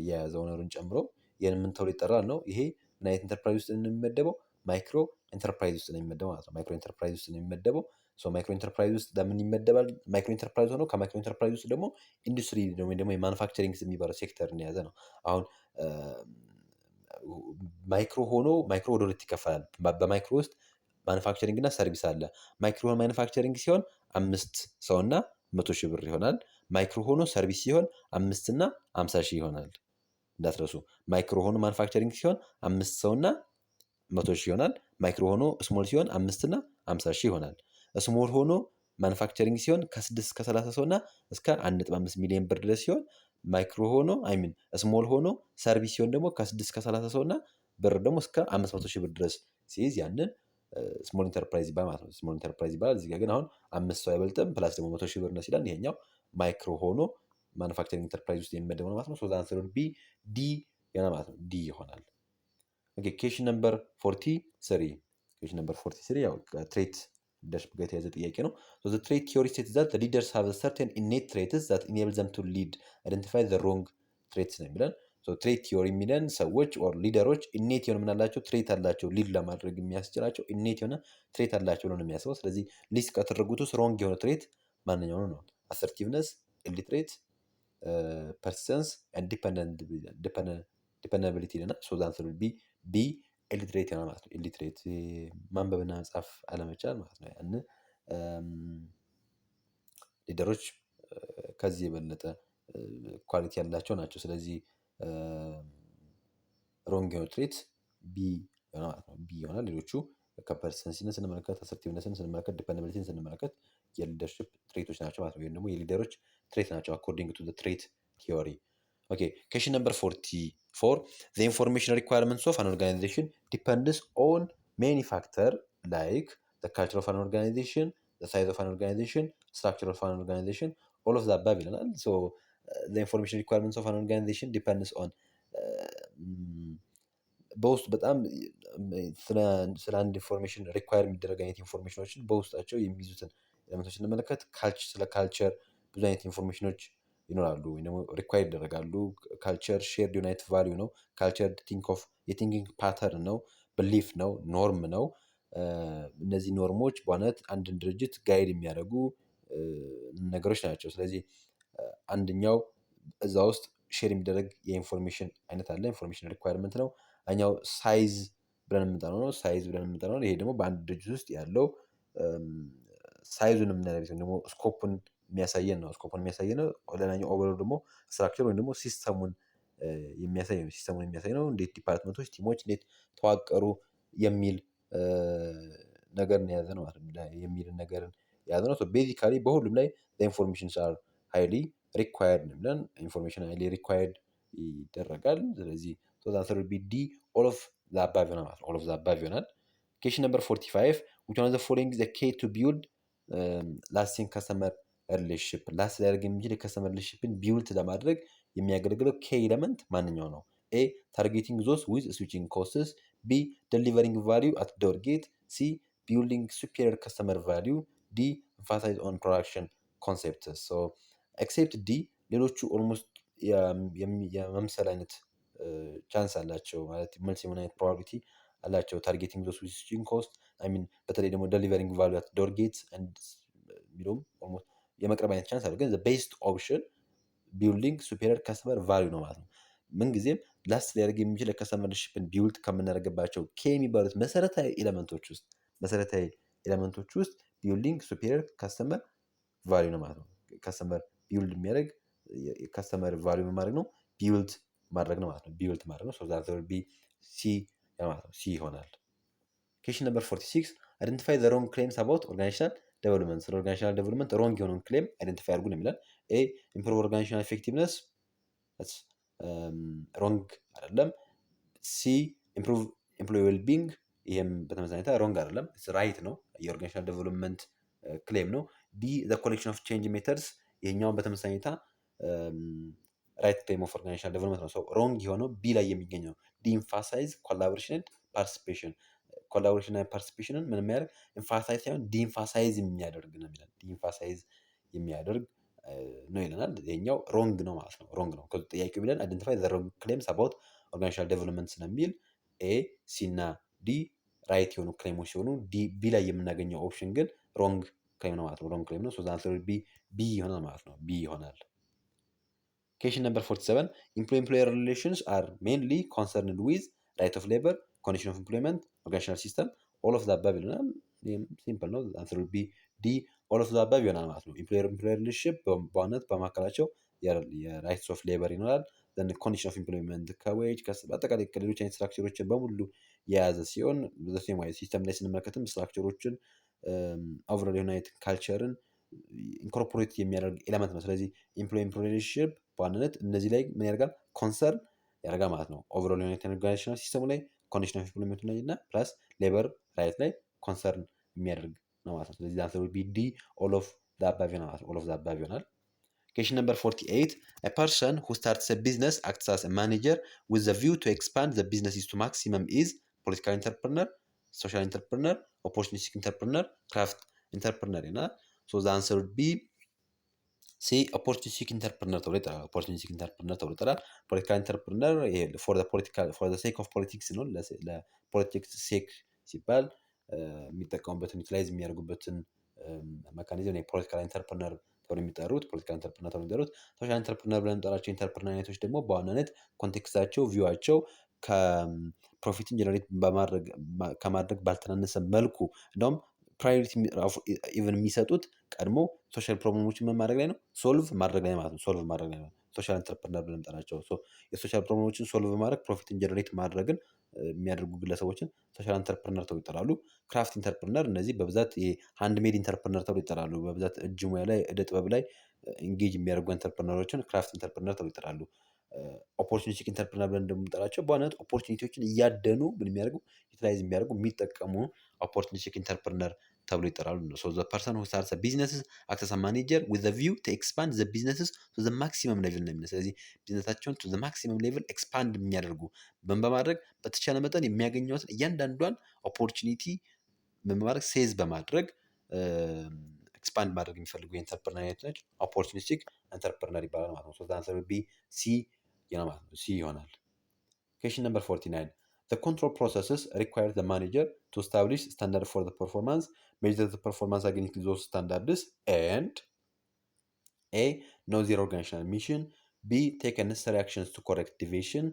የያዘ ኦነሩን ጨምሮ ይህን ምን ተብሎ ይጠራል ነው። ይሄ ምን አይነት ኢንተርፕራይዝ ውስጥ ነው የሚመደበው? ማይክሮ ኢንተርፕራይዝ ውስጥ ነው የሚመደበው ማለት ነው። ማይክሮ ኢንተርፕራይዝ ውስጥ ነው የሚመደበው። ማይክሮ ኢንተርፕራይዝ ውስጥ ለምን ይመደባል? ማይክሮ ኢንተርፕራይዝ ሆኖ ከማይክሮ ኢንተርፕራይዝ ውስጥ ደግሞ ኢንዱስትሪ ወይም ደግሞ የማኑፋክቸሪንግ የሚባለው ሴክተርን የያዘ ነው። አሁን ማይክሮ ሆኖ ማይክሮ ወደ ሁለት ይከፈላል። በማይክሮ ውስጥ ማኑፋክቸሪንግ እና ሰርቪስ አለ። ማይክሮ ሆኖ ማኑፋክቸሪንግ ሲሆን 5 ሰው እና 100,000 ብር ይሆናል። ማይክሮ ሆኖ ሰርቪስ ሲሆን 5 እና 50,000 ይሆናል። እንዳትረሱ። ማይክሮ ሆኖ ማኑፋክቸሪንግ ሲሆን 5 ሰው እና 100,000 ይሆናል። ማይክሮ ሆኖ ስሞል ሲሆን 5 እና 50,000 ይሆናል። ስሞል ሆኖ ማኑፋክቸሪንግ ሲሆን ከ6 እስከ 30 ሰው እና እስከ 1.5 ሚሊዮን ብር ድረስ ሲሆን ማይክሮ ሆኖ አይሚን ስሞል ሆኖ ሰርቪስ ሲሆን ደግሞ ከ6 እስከ 30 ሰው እና ብር ደግሞ እስከ 500 ሺህ ብር ድረስ ሲይዝ ያንን ስሞል ኢንተርፕራይዝ ይባላል ማለት ነው። ስሞል ኢንተርፕራይዝ ይባላል። እዚህ ጋር ግን አሁን 5 ሰው አይበልጥም ፕላስ ደግሞ 100 ሺህ ብር ነው ሲላል ይሄኛው ማይክሮ ሆኖ ማኑፋክቸሪንግ ኢንተርፕራይዝ ውስጥ የሚመደብ ነው ማለት ነው። ሶ ዘ አንሰር ዊል ቢ ዲ ይሆናል ማለት ነው። ዲ ይሆናል። ኦኬ ኩዌስችን ነምበር 43 ኩዌስችን ነምበር 43 ያው ትሬት ሊደርሽፕ ጋር የተያዘ ጥያቄ ነው። ሶ ዘ ትሬት ቲዮሪ ስቴትስ ዛት ዘ ሊደርስ ሃቭ ሰርቴን ኢኔት ትሬትስ ዛት ኢኔብል ዘም ቱ ሊድ አይደንቲፋይ ዘ ሮንግ ትሬትስ ነው የሚለን። ሶ ትሬት ቲዮሪ የሚለን ሰዎች ኦር ሊደሮች ኢኔት የሆነ ምን አላቸው ትሬት አላቸው ሊድ ለማድረግ የሚያስችላቸው ኢኔት የሆነ ትሬት አላቸው ነው የሚያስበው። ስለዚህ ሊስት ከተደረጉት ውስጥ ሮንግ የሆነ ትሬት ማንኛው ነው? አሰርቲቭነስ፣ ኢሊትሬት፣ ፐርሲስተንስ ኤንድ ዲፐንደቢሊቲ ይለናል። ሶ ዘ አንሰር ዊል ቢ ቢ ኢሊትሬት ይሆናል ማለት ነው። ኢሊትሬት ማንበብና መጻፍ አለመቻል ማለት ነው። ያን ሊደሮች ከዚህ የበለጠ ኳሊቲ ያላቸው ናቸው። ስለዚህ ሮንግ የሆነ ትሬት ቢ ይሆናል ማለት ነው። ቢ ይሆናል። ሌሎቹ ከፐርሰንሲን ስንመለከት፣ አሰርቲቭነስን ስንመለከት፣ ዲፐንደቢሊቲን ስንመለከት የሊደርሽፕ ትሬቶች ናቸው ማለት ነው። ወይም ደግሞ የሊደሮች ትሬት ናቸው አኮርዲንግ ቱ ትሬት ቲዮሪ። ኦኬ ኩዌስችን ነምበር 44 the information requirements of an organization depends on many factors like the culture of an organization, the size of an organization, structure of an organization, all of the above ይለናል። so the information requirements of an organization depends on በውስጡ በጣም ስለ አንድ ኢንፎርሜሽን ሪኳየር የሚደረግ አይነት ኢንፎርሜሽኖችን በውስጣቸው የሚይዙትን ኤሌመንቶች ስንመለከት ስለ ካልቸር ብዙ አይነት ኢንፎርሜሽኖች ይኖራሉ ወይም ደግሞ ሪኳየር ይደረጋሉ። ካልቸር ሼርድ ዩናይት ቫሊዩ ነው። ካልቸር የቲንኪንግ ፓተርን ነው፣ ብሊፍ ነው፣ ኖርም ነው። እነዚህ ኖርሞች በዋናነት አንድን ድርጅት ጋይድ የሚያደርጉ ነገሮች ናቸው። ስለዚህ አንደኛው እዛ ውስጥ ሼር የሚደረግ የኢንፎርሜሽን አይነት አለ። ኢንፎርሜሽን ሪኳየርመንት ነው። እኛው ሳይዝ ብለን የምንጠራው ነው። ሳይዝ ብለን የምንጠራው ነው። ይሄ ደግሞ በአንድ ድርጅት ውስጥ ያለው ሳይዙን የምናደርግ ደግሞ ስኮፑን የሚያሳየን ነው። ስኮፑን የሚያሳየን ነው። ሌላኛው ኦቨር ደግሞ ስትራክቸር ወይም ደግሞ ሲስተሙን የሚያሳይ ነው። ሲስተሙን የሚያሳይ ነው። እንዴት ዲፓርትመንቶች፣ ቲሞች እንዴት ተዋቀሩ የሚል ነገር የያዘ ነው ማለት ነው። የሚል ነገርን የያዘ ነው። ቤዚካሊ በሁሉም ላይ ኢንፎርሜሽን አር ሃይሊ ሪኳየርድ ነው ብለን ኢንፎርሜሽን ሃይሊ ሪኳየርድ ይደረጋል። ስለዚህ አንሰር ቢ ዲ ኦል ኦፍ ዘ አባቭ ይሆናል ማለት ነው። ኦል ኦፍ ዘ አባቭ ይሆናል። ኩዌስችን ነምበር 45 which one of the following is the key to build ላስቲንግ ከስተመር ሪሌሽንሽፕ ላስት ሊያደርግ የሚችል የከስተመር ሪሌሽንሽፕን ቢውልድ ለማድረግ የሚያገለግለው ኬ ኤለመንት ማንኛው ነው? ኤ ታርጌቲንግ ዞስ ዊዝ ስዊቺንግ ኮስትስ፣ ቢ ደሊቨሪንግ ቫሊዩ አት ዶር ጌት፣ ሲ ቢልዲንግ ሱፔሪየር ከስተመር ቫሊዩ፣ ዲ ኤምፋሳይዝ ኦን ፕሮዳክሽን ኮንሴፕትስ። ሶ ኤክሴፕት ዲ ሌሎቹ ኦልሞስት የመምሰል አይነት ቻንስ አላቸው ማለት መልስ የሆነ አይነት ፕሮባቢሊቲ አላቸው። ታርጌቲንግ ዞስ ዊዝ ስዊቺንግ ኮስት አይሚን በተለይ ደግሞ ደሊቨሪንግ ቫሉ አት ዶር ጌት የሚለውም ኦልሞስት የመቅረብ አይነት ቻንስ አለው። ግን ቤስት ኦፕሽን ቢልዲንግ ሱፔሪየር ከስተመር ቫሊዩ ነው ማለት ነው። ምንጊዜም ላስት ሊያደርግ የሚችል የከስተመር ሪሌሽንሽፕን ቢውልድ ከምናደርግባቸው ኬ የሚባሉት መሰረታዊ ኤለመንቶች ውስጥ ቢልዲንግ ሱፔሪየር ከስተመር ቫሊዩ ነው ማለት ነው። ከስተመር ቢውልድ የሚያደርግ ከስተመር ቫሊዩ ማድረግ ነው፣ ቢውልድ ማድረግ ነው ማለት ነው። ቢውልድ ማድረግ ነው። ሶ ዛት ዊል ቢ ሲ ማለት ነው። ሲ ይሆናል። ኩዌስችን ነምበር 46 አይደንቲፋይ ዘ ሮንግ ክሌምስ አባውት ኦርጋናይዜሽናል ዴቨሎፕመንት። ስለ ኦርጋናይዜሽናል ዴቨሎፕመንት ሮንግ የሆነውን ክሌም አይደንቲፋይ አድርጉ ነው የሚለን። ኤ ኢምፕሩቭ ኦርጋናይዜሽናል ኤፌክቲቭነስ ሮንግ አይደለም። ሲ ኢምፕሩቭ ኤምፕሎይ ዌልቢንግ ይሄም በተመሳሳይ ሮንግ አይደለም፣ ራይት ነው። የኦርጋናይዜሽናል ዴቨሎፕመንት ክሌም ነው። ዲ ዘ ኮሌክሽን ኦፍ ቼንጅ ሜተድስ ይሄኛውን በተመሳሳይ ራይት ክሌም ኦፍ ኦርጋናይዜሽናል ዴቨሎፕመንት ነው። ሮንግ የሆነው ቢ ላይ የሚገኘው ዲ ኢምፋሳይዝ ኮላቦሬሽን ፓርቲሲፔሽን። ኮላቦሬሽን እና ፓርቲሲፔሽንን ምን የሚያደርግ ኢምፋሳይዝ ሳይሆን ዲኢምፋሳይዝ የሚያደርግ ነው የሚለን። ዲኢምፋሳይዝ የሚያደርግ ነው ይለናል። ይሄኛው ሮንግ ነው ማለት ነው። ሮንግ ነው። ጥያቄው የሚለን አይደንቲፋይ ዘ ሮንግ ክሌምስ አባውት ኦርጋናይዜሽናል ዴቨሎፕመንት ስለሚል ኤ ሲ እና ዲ ራይት የሆኑ ክሌሞች ሲሆኑ ቢ ላይ የምናገኘው ኦፕሽን ግን ሮንግ ክሌም ነው ማለት ነው። ሮንግ ክሌም ነው። ሶ አንሰር ቢ ይሆናል ማለት ነው። ቢ ይሆናል። ኩዌስችን ነምበር 47 ኢምፕሎየር ሪሌሽንስ አር ሜንሊ ኮንሰርንድ ዊዝ ራይት ኦፍ ሌበር፣ ኮንዲሽን ኦፍ ኤምፕሎይመንት፣ ኦርጋናይዜሽናል ሲስተም፣ ኦል ኦፍ ዘ አባቭ ይለናል። ሲምፕል ነው። አንሰር ቢ ዲ ኦል ኦፍ ዘ አባቭ ይሆናል ማለት ነው። ኢምፕሎየር ሪሌሽንሽፕ በዋናነት በማካከላቸው የራይትስ ኦፍ ሌበር ይኖራል። ኮንዲሽን ኦፍ ኤምፕሎይመንት ከዌጅ በአጠቃላይ ከሌሎች አይነት ስትራክቸሮችን በሙሉ የያዘ ሲሆን ሲስተም ላይ ስንመለከትም ስትራክቸሮችን ኦቨርኦል ዩናይት ካልቸርን ኢንኮርፖሬት የሚያደርግ ኤሌመንት ነው። ስለዚህ ኢምፕሎይ ኢምፕሎይ ሪሌሽንሺፕ በዋናነት እነዚህ ላይ ምን ያደርጋል? ኮንሰርን ያደርጋል ማለት ነው። ኦቨርኦል ዩናይት ኦርጋናይዜሽናል ሲስተሙ ላይ ኮንዲሽን ኦፍ ኢምፕሎይመንት ላይ እና ፕላስ ሌበር ራይት ላይ ኮንሰርን የሚያደርግ ነው ማለት ነው። ስለዚህ አንሰር ቢ ዲ ኦል ኦፍ ዘ አባቭ ነው ማለት ነው። ኦል ኦፍ ዘ አባቭ ይሆናል። Question number 48. A person who starts a business acts as a manager with the view to expand the business to maximum is political entrepreneur, social entrepreneur, opportunistic entrepreneur, craft entrepreneur. So the answer would be C, opportunistic entrepreneur ተብሎ ይጠራል። opportunistic entrepreneur ተብሎ ይጠራል። political entrepreneur for the sake of politics ነው። ለፖለቲክስ ሴክ ሲባል የሚጠቀሙበትን ዩቲላይዝ የሚያደርጉበትን መካኒዝም የፖለቲካል ኢንተርፕረነር ተብሎ የሚጠሩት ፖለቲካል ኢንተርፕረነር ተብሎ የሚጠሩት። ሶሻል ኢንተርፕረነር ብለን የምንጠራቸው ኢንተርፕረነር አይነቶች ደግሞ በዋናነት ኮንቴክስታቸው ቪዋቸው ከፕሮፊትን ጀነሬት ከማድረግ ባልተናነሰ መልኩ እንደውም ፕራዮሪቲ ኢቨን የሚሰጡት ቀድሞ ሶሻል ፕሮብለሞችን ምን ማድረግ ላይ ነው? ሶልቭ ማድረግ ላይ ማለት ነው። ሶልቭ ማድረግ ላይ ነው ሶሻል ኢንተርፕረነር ብለን የምንጠራቸው። የሶሻል ፕሮብለሞችን ሶልቭ ማድረግ ፕሮፊትን ጀነሬት ማድረግን የሚያደርጉ ግለሰቦችን ሶሻል ኢንተርፕረነር ተብሎ ይጠራሉ። ክራፍት ኢንተርፕረነር እነዚህ በብዛት ሃንድ ሜድ ኢንተርፕረነር ተብሎ ይጠራሉ። በብዛት እጅ ሙያ ላይ እደ ጥበብ ላይ ኢንጌጅ የሚያደርጉ ኢንተርፕረነሮችን ክራፍት ኢንተርፕረነር ተብሎ ይጠራሉ። ኦፖርቹኒስቲክ ኢንተርፕረነር ብለን እንደምንጠራቸው በዋናነት ኦፖርቹኒቲዎችን እያደኑ ምን የሚያደርጉ ዩቲላይዝ የሚያደርጉ የሚጠቀሙ ኦፖርቹኒስቲክ ኢንተርፕረነር ተብሎ ይጠራሉ። So the person who starts a business acts as a manager with the view to expand the businesses to the maximum level ነው የሚለው። ስለዚህ ቢዝነሳቸውን to the maximum level expand የሚያደርጉ በማድረግ በተቻለ መጠን የሚያገኘውትን እያንዳንዷን ኦፖርቹኒቲ በማድረግ ሴዝ በማድረግ ኤክስፓንድ ማድረግ የሚፈልጉ የኢንተርፕረነር አይነቶች ኦፖርቹኒስቲክ ኢንተርፕረነር ይባላል ማለት ነው። So the answer would be C ማለት ነው። C ይሆናል። Question number 49. The control processes require the manager to establish standards for the performance, measure the performance against those standards, and A. Know their organizational mission, B. Take necessary actions to correct deviation,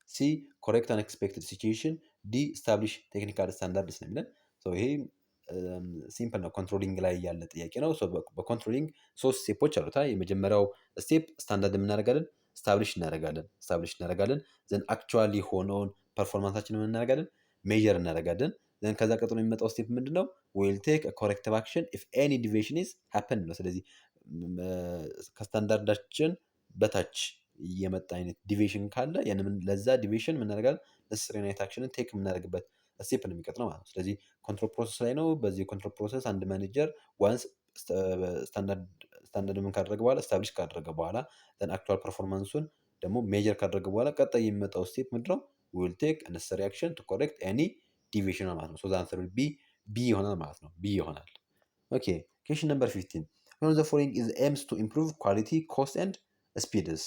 C. Correct unexpected situation, D. Establish technical standards ነው የሚለን። ይሄ ሲምፕል ነው። ኮንትሮሊንግ ላይ ያለ ጥያቄ ነው። በኮንትሮሊንግ 3 ስቴፖች አሉታ። የመጀመሪያው ስቴፕ ስታንዳርድ የምናደርጋለን፣ ስታብሊሽ እናደርጋለን። ዘን አክቹዋሊ ሆነውን ፐርፎርማንሳችን እናደርጋለን፣ ሜዥር እናደርጋለን። ዘን ከዛ ቀጥሎ የሚመጣው ስቴፕ ምንድነው? ዊል ቴክ ኮሬክቲቭ አክሽን ኢፍ ኤኒ ዲቪዬሽን ኢዝ ሃፐን ነው። ስለዚህ ከስታንዳርዳችን በታች የመጣ አይነት ዲቪዬሽን ካለ ለዛ ዲቪዬሽን እናደርጋለን ነሰሰሪ አይነት አክሽንን ቴክ የምናደርግበት ስቴፕ ነው የሚቀጥለው ማለት ነው። ስለዚህ ኮንትሮል ፕሮሰስ ላይ ነው። በዚህ ኮንትሮል ፕሮሰስ አንድ ማኔጀር ዋንስ ስታንዳርድ ምን ካደረገ በኋላ ስታብሊሽ ካደረገ በኋላ ዘን አክቹዋል ፐርፎርማንሱን ደግሞ ሜጀር ካደረገ በኋላ ቀጣይ የሚመጣው ስቴፕ ምንድነው? ዊል ቴክ ነሰሰሪ አክሽን ቱ ኮሬክት ኤኒ ዲቪዬሽን ማለት ነው። ሶ ዘ አንሰር ዊል ቢ ይሆናል ማለት ነው። ቢ ይሆናል። ኦኬ ኩዌስችን ነምበር 15 one of the following is aims to improve quality, cost and speeds.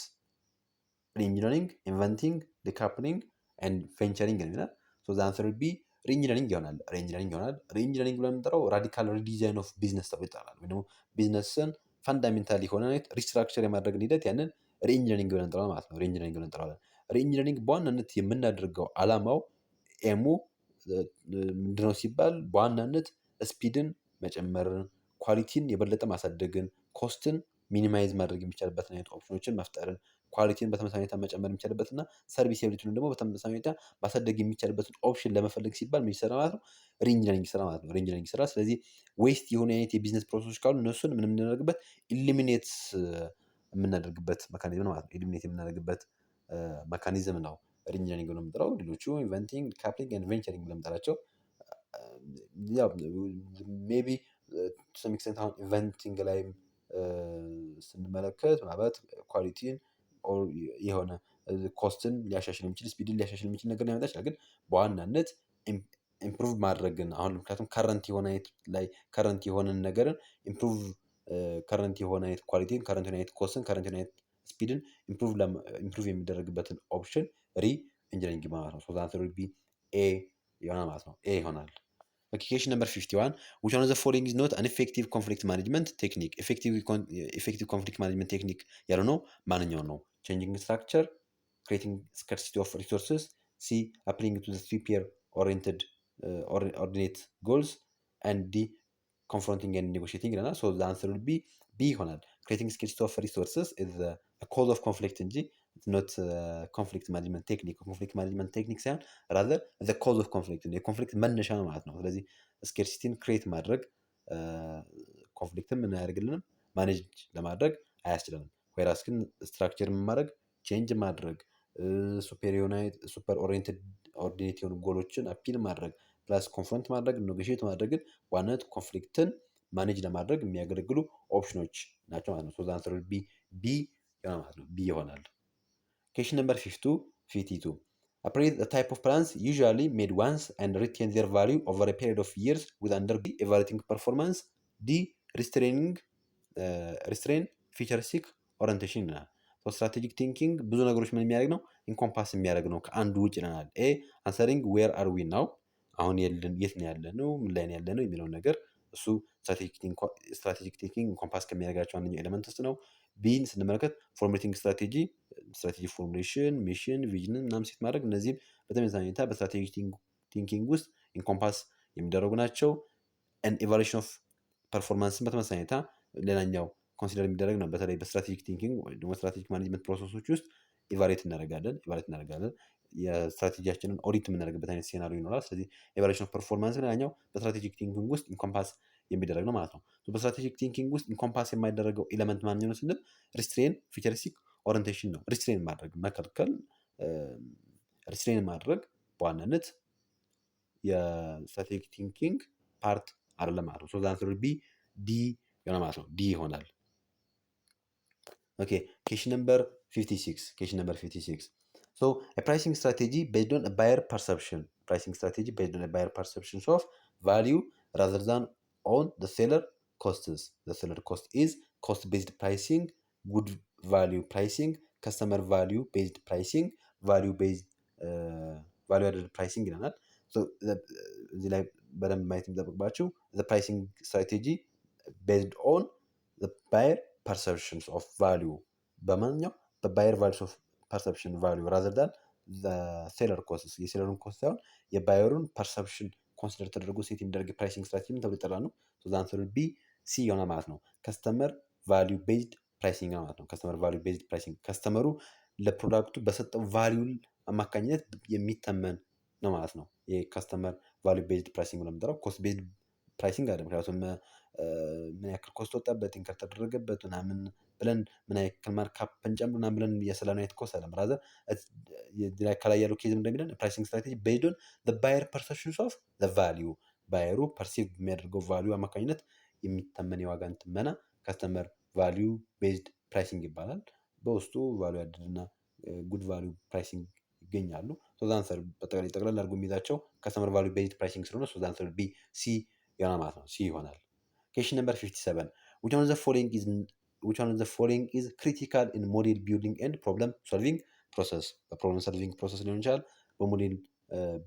Re-engineering, inventing, decoupling and venturing ይላል። so the answer will be re-engineering ይሆናል። re-engineering ብለን የምንጠራው ራዲካል ሪዲዛይን ኦፍ ቢዝነስ ተብሎ ይጠራል። ወይ ደግሞ ቢዝነስን ፋንዳሜንታል የሆነ ሪስትራክቸር የማድረግን ሂደት ያንን ሪ-ኢንጂነሪንግ ብለን እንጠራዋለን ማለት ነው። ሪ-ኢንጂነሪንግ በዋናነት የምናደርገው አላማው ኤሙ ምንድነው ሲባል በዋናነት ስፒድን መጨመርን፣ ኳሊቲን የበለጠ ማሳደግን፣ ኮስትን ሚኒማይዝ ማድረግ የሚቻልበትን አይነት ኦፕሽኖችን መፍጠርን፣ ኳሊቲን በተመሳሳይ ሁኔታ መጨመር የሚቻልበትና ሰርቪስቢሊቲውን ደግሞ በተመሳሳይ ሁኔታ ማሳደግ የሚቻልበትን ኦፕሽን ለመፈለግ ሲባል ምን ይሰራ ማለት ነው? ሪ-ኢንጂነሪንግ ስራ ማለት ነው። ሪ-ኢንጂነሪንግ ስራ ስለዚህ ዌስት የሆነ አይነት የቢዝነስ ፕሮሰሶች ካሉ እነሱን ምን የምናደርግበት ኢሊሚኔት የምናደርግበት መካኒዝም ነው ማለት ነው። ኢሊሚኔት የምናደርግበት መካኒዝም ነው ሪ-ኢንጂነሪንግ ነው የምንጠራው። ሌሎቹ ኢንቨንቲንግ፣ ካፕሊንግ ኤንድ ቬንቸሪንግ ብለን የምንጠራቸው ያው ሜቢ ቱ ሰም ኤክስቴንት አሁን ኢቨንቲንግ ላይ ስንመለከት ምናልባት ኳሊቲን የሆነ ኮስትን ሊያሻሽል የሚችል ስፒድን ሊያሻሽል የሚችል ነገር ሊያመጣ ይችላል። ግን በዋናነት ኢምፕሩቭ ማድረግን አሁን ምክንያቱም ከረንት የሆነን ነገርን ኢምፕሩቭ ከረንት የሆነ አይነት ኳሊቲን፣ ከረንት የሆነ አይነት ኮስትን፣ ከረንት የሆነ አይነት ስፒድን ኢምፕሩቭ የሚደረግበትን ኦፕሽን ሪ-ኢንጂነሪንግ ማለት ነው። ሶ ዘ አንሰር ዊል ቢ ኤ ይሆናል ማለት ነው። ኤ ይሆናል። Question number 51. Which one of the following is not an effective conflict management technique? Effective conflict management technique ያለው ነው ማንኛው ነው? Changing structure, creating scarcity of resources, C. Applying to the three-peer oriented ordinate goals, and D. Confronting and negotiating ይለናል። So the answer will be B ይሆናል። Creating scarcity of resources is a cause of conflict እንጂ not conflict management technique. conflict management technique ሳይሆን rather the cause of conflict የኮንፍሊክት መነሻ ነው ማለት ነው። ስለዚህ ስኬርሲቲን ክሬት ማድረግ ኮንፍሊክትም ምን አያደርግልንም ማኔጅ ለማድረግ አያስችለንም። ወይራስ ግን ስትራክቸር ማድረግ ቼንጅ ማድረግ ሱፐር ኦርዲኔት የሆኑ ጎሎችን አፒል ማድረግ ፕላስ ኮንፍሮንት ማድረግ ኔጎሽት ማድረግን ዋናነት ኮንፍሊክትን ማኔጅ ለማድረግ የሚያገለግሉ ኦፕሽኖች ናቸው ማለት ነው። ሶ ዘ አንሰር ቢ ይሆናል ማለት ነው። ቢ ይሆናል። Question number 52. Appraise the type of plans usually made once and retain their value over a period of years with under B evaluating performance, D restrain futuristic orientation ይለናል። ስትራቴጂክ ቲንኪንግ ብዙ ነገሮች ምን የሚያደርግ ነው ኢንኮምፓስ የሚያደርግ ነው ከአንዱ ውጭ ይለናል። ኤ አንሰሪንግ ዌር አር ዊ ናው አሁን የት ነው ያለ ነው ምን ላይ ነው ያለ ነው የሚለውን ነገር እሱ ስትራቴጂክ ቲንኪንግ ኢንኮምፓስ ከሚያደርጋቸው አንደኛው ኤሌመንት ውስጥ ነው። ቢን ስንመለከት ፎርሜቲንግ ስትራቴጂ ፎርሙሌሽን ሚሽን ቪዥንን ምናምን ሴት ማድረግ እነዚህም በተመሳሳይ ሁኔታ በስትራቴጂክ ቲንኪንግ ውስጥ ኢንኮምፓስ የሚደረጉ ናቸው። ኢቫሉዌሽን ኦፍ ፐርፎርማንስን በተመሳሳይ ሁኔታ ሌላኛው ኮንሲደር የሚደረግ ነው። በተለይ በስትራቴጂክ ቲንኪንግ ወይ ደግሞ ስትራቴጂክ ማኔጅመንት ፕሮሰሶች ውስጥ ኢቫሉዌት እናደርጋለን የስትራቴጂያችንን ኦዲት የምናደርግበት አይነት ሴናሪዮ ይኖራል። ስለዚህ ኢቫሉዌሽን ኦፍ ፐርፎርማንስ ሌላኛው በስትራቴጂክ ቲንኪንግ ውስጥ ኢንኮምፓስ የሚደረግ ነው ማለት ነው። በስትራቴጂክ ቲንኪንግ ውስጥ ኢንኮምፓስ የማይደረገው ኤሌመንት ማንኛው ነው ስንል ሪስትሬን ፊቸሪስቲክ ኦሪንቴሽን ነው። ሪስትሬን ማድረግ መከልከል፣ ሪስትሬን ማድረግ በዋናነት የስትራቴጂክ ቲንኪንግ ፓርት አይደለም ማለት ነው። ሶ ዘ አንሰር ቢ ዲ ይሆናል ማለት ነው። ዲ ይሆናል። ኦኬ question number 56. So a pricing strategy based on a buyer perceptions of value rather than on the seller costs. The seller cost is cost based pricing, good value pricing, customer value based pricing, value added pricing ይለናል። እዚህ ላይ በደንብ ማየት የሚጠብቅባችሁ the pricing strategy based on the buyer perceptions of value በማንኛው በባየር ቫልዩስ ኦፍ ፐርሰፕሽን ቫልዩ ራዘር ዳን ሴለር ኮስት የሴለሩን ኮስት ሳይሆን የባየሩን ፐርሰፕሽን ኮንሲደር ተደርጎ ሴት የሚደረግ ፕራይሲንግ ስትራቴጂ ተብሎ ይጠራል ነው። ሶ ዘ አንሰር ቢ ሲ ይሆናል ማለት ነው። ከስተመር ቫልዩ ቤዝድ ፕራይሲንግ ማለት ነው። ከስተመር ቫልዩ ቤዝድ ፕራይሲንግ ከስተመሩ ለፕሮዳክቱ በሰጠው ቫልዩ አማካኝነት የሚተመን ነው ማለት ነው። የከስተመር ቫልዩ ቤዝድ ፕራይሲንግ ነው የምንጠራው። ኮስት ቤዝድ ፕራይሲንግ አይደለም። ምክንያቱም ምን ያክል ኮስት ወጣበት ኢንከር ተደረገበት ምናምን ብለን ምን ያክል ማርካፕ እንጨምር ምናምን ብለን እየሰላን አይነት ኮስት አይደለም። ራዘር ከላይ ያለው ኬዝም እንደሚለን ፕራይሲንግ ስትራቴጂ ቤዝድ ኦን ዘ ባየር ፐርሰፕሽንስ ኦፍ ዘ ቫልዩ ባየሩ ፐርሲቭ የሚያደርገው ቫልዩ አማካኝነት የሚተመን የዋጋን ትመና ከስተመር ቫልዩ ቤዝድ ፕራይሲንግ ይባላል። በውስጡ ቫልዩ አድድ እና ጉድ ቫልዩ ፕራይሲንግ ይገኛሉ። ሶ ዘ አንሰር ጠቅላላ አድርጎ የሚይዛቸው ከስተመር ቫልዩ ቤዝድ ፕራይሲንግ ስለሆነ ሶ ዘ አንሰር ቢ ሲ ይሆናል ማለት ነው። ሲ ይሆናል። Question number 57. Which one of the following is critical in model building and problem solving process? በፕሮብለም ሶልቪንግ ፕሮሰስ ሊሆን ይችላል፣ በሞዴል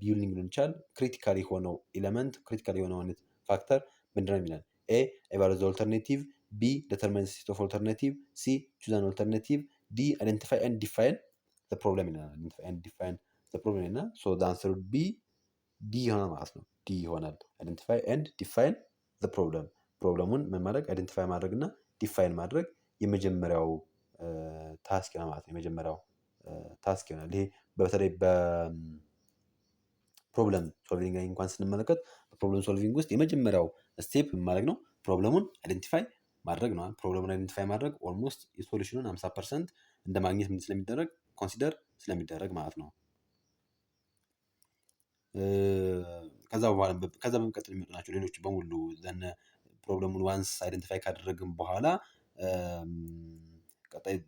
ቢልዲንግ ሊሆን ይችላል። ክሪቲካል የሆነው ኤሌመንት ክሪቲካል የሆነው አይነት ፋክተር ምንድነው የሚለን? ኤ ኤቫሉዌት ዘ ኦልተርኔቲቭ፣ ቢ ዲተርማይን ዘ ሴት ኦፍ ኦልተርኔቲቭ፣ ሲ ቹዝ አን ኦልተርኔቲቭ፣ ዲ አይደንቲፋይ ኤንድ ዲፋይን ዘ ፕሮብለም ይለናል። አይደንቲፋይ ኤንድ ዲፋይን ዘ ፕሮብለም ይለናል። ሶ ዘ አንሰር ቢ ዲ ይሆናል ማለት ነው። ዲ ይሆናል። አይደንቲፋይ ኤንድ ዲፋይን ዘ ፕሮብለም ፕሮብለሙን ምን ማድረግ አይደንቲፋይ ማድረግ እና ዲፋይን ማድረግ የመጀመሪያው ታስክ ነው ማለት ነው። የመጀመሪያው ታስክ ይሆናል። ይሄ በተለይ በፕሮብለም ሶልቪንግ ላይ እንኳን ስንመለከት በፕሮብለም ሶልቪንግ ውስጥ የመጀመሪያው ስቴፕ ማድረግ ነው ፕሮብለሙን አይደንቲፋይ ማድረግ ነው። ፕሮብለሙን አይደንቲፋይ ማድረግ ኦልሞስት የሶሉሽኑን 50% እንደ ማግኘት ምን ስለሚደረግ ኮንሲደር ስለሚደረግ ማለት ነው። ከዛ በመቀጠል የሚመጡ ናቸው ሌሎች በሙሉ ዘን ፕሮብለሙን ዋንስ አይደንቲፋይ ካደረግን በኋላ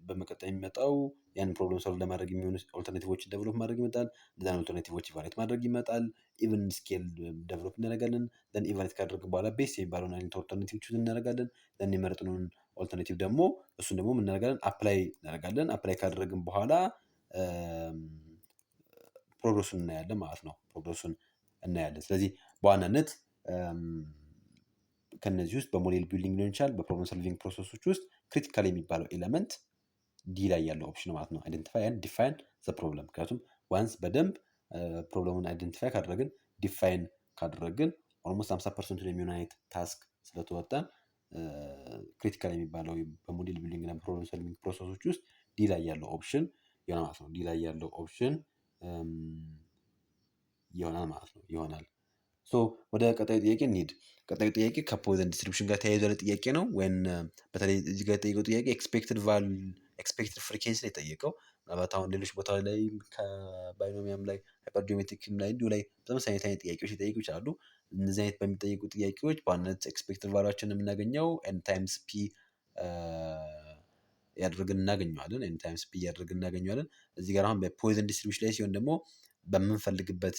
በመቀጠል የሚመጣው ያን ፕሮብለም ሶልቭ ለማድረግ የሚሆኑ ኦልተርኔቲቮችን ዴቨሎፕ ማድረግ ይመጣል። እነዛን ኦልተርኔቲቮች ኢቫሉዌት ማድረግ ይመጣል። ኢቭን ስኬል ዴቨሎፕ እናደርጋለን። ዘን ኢቫሉዌት ካደረግን በኋላ ቤስት የሚባለውን አይነት ኦልተርኔቲቭ ቹዝ እናደርጋለን። ዘን የመረጥነውን ኦልተርኔቲቭ ደግሞ እሱን ደግሞ ምን እናደርጋለን አፕላይ እናደርጋለን። አፕላይ ካደረግን በኋላ ፕሮግረሱን እናያለን ማለት ነው። ፕሮግረሱን እናያለን። ስለዚህ በዋናነት ከነዚህ ውስጥ በሞዴል ቢልዲንግ ሊሆን ይችላል፣ በፕሮብለም ሶልቪንግ ፕሮሰሶች ውስጥ ክሪቲካል የሚባለው ኤሌመንት ዲ ላይ ያለው ኦፕሽን ማለት ነው። አይደንቲፋይ ኤንድ ዲፋይን ዘ ፕሮብለም። ምክንያቱም ዋንስ በደንብ ፕሮብለሙን አይደንቲፋይ ካደረግን ዲፋይን ካደረግን ኦልሞስት 50% የሚሆን አይነት ታስክ ስለተወጣን ክሪቲካል የሚባለው በሞዴል ቢልዲንግ እና ፕሮብለም ሶልቪንግ ፕሮሰሶች ውስጥ ዲ ላይ ያለው ኦፕሽን ይሆናል ማለት ነው። ዲ ላይ ያለው ኦፕሽን ይሆናል ማለት ነው። ይሆናል። ሶ ወደ ቀጣዩ ጥያቄ እንሂድ። ቀጣዩ ጥያቄ ከፖይዘን ዲስትሪቢሽን ጋር ተያይዞ ያለ ጥያቄ ነው። ወይም በተለይ እዚህ ጋር የጠየቀው ጥያቄ ኤክስፔክትድ ፍሪኬንሲ ነው የጠየቀው። ምናልባት አሁን ሌሎች ቦታ ላይ ከባይኖሚያም ላይ ሃይፐርጂኦሜትሪክም ላይ እንዲሁ ላይ ተመሳሳይ አይነት ጥያቄዎች ሊጠይቁ ይችላሉ። እነዚህ አይነት በሚጠይቁ ጥያቄዎች በዋናነት ኤክስፔክትድ ቫሉያችንን የምናገኘው ኤን ታይምስ ፒ ያደርግን እናገኘዋለን። ኤን ታይምስ ፒ ያደርግን እናገኘዋለን። እዚህ ጋር አሁን በፖይዘን ዲስትሪቢሽን ላይ ሲሆን ደግሞ በምንፈልግበት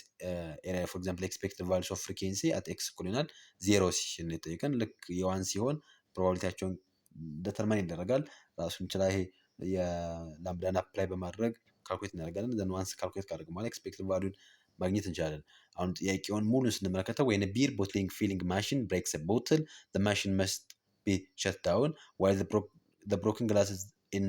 ኤሪያ ፎር ኤግዛምፕል ኤክስፔክትድ ቫሉስ ኦፍ ፍሪኬንሲ አት ኤክስ እኩል ይሆናል 0 ሲሆን የጠየቀን ልክ የዋን ሲሆን ፕሮባቢሊቲያቸውን ደተርማይን ይደረጋል። ራሱን ይችላል። ይሄ የላምዳን አፕላይ በማድረግ ካልኩሌት እናደርጋለን። ዘን ዋንስ ካልኩሌት ካደረግን በኋላ ኤክስፔክትድ ቫሉን ማግኘት እንችላለን። አሁን ጥያቄውን ሙሉን ስንመለከተው ወይን ቢር ቦትሊንግ ፊሊንግ ማሽን ብሬክስ ቦትል the machine must be shut down while the broken glasses in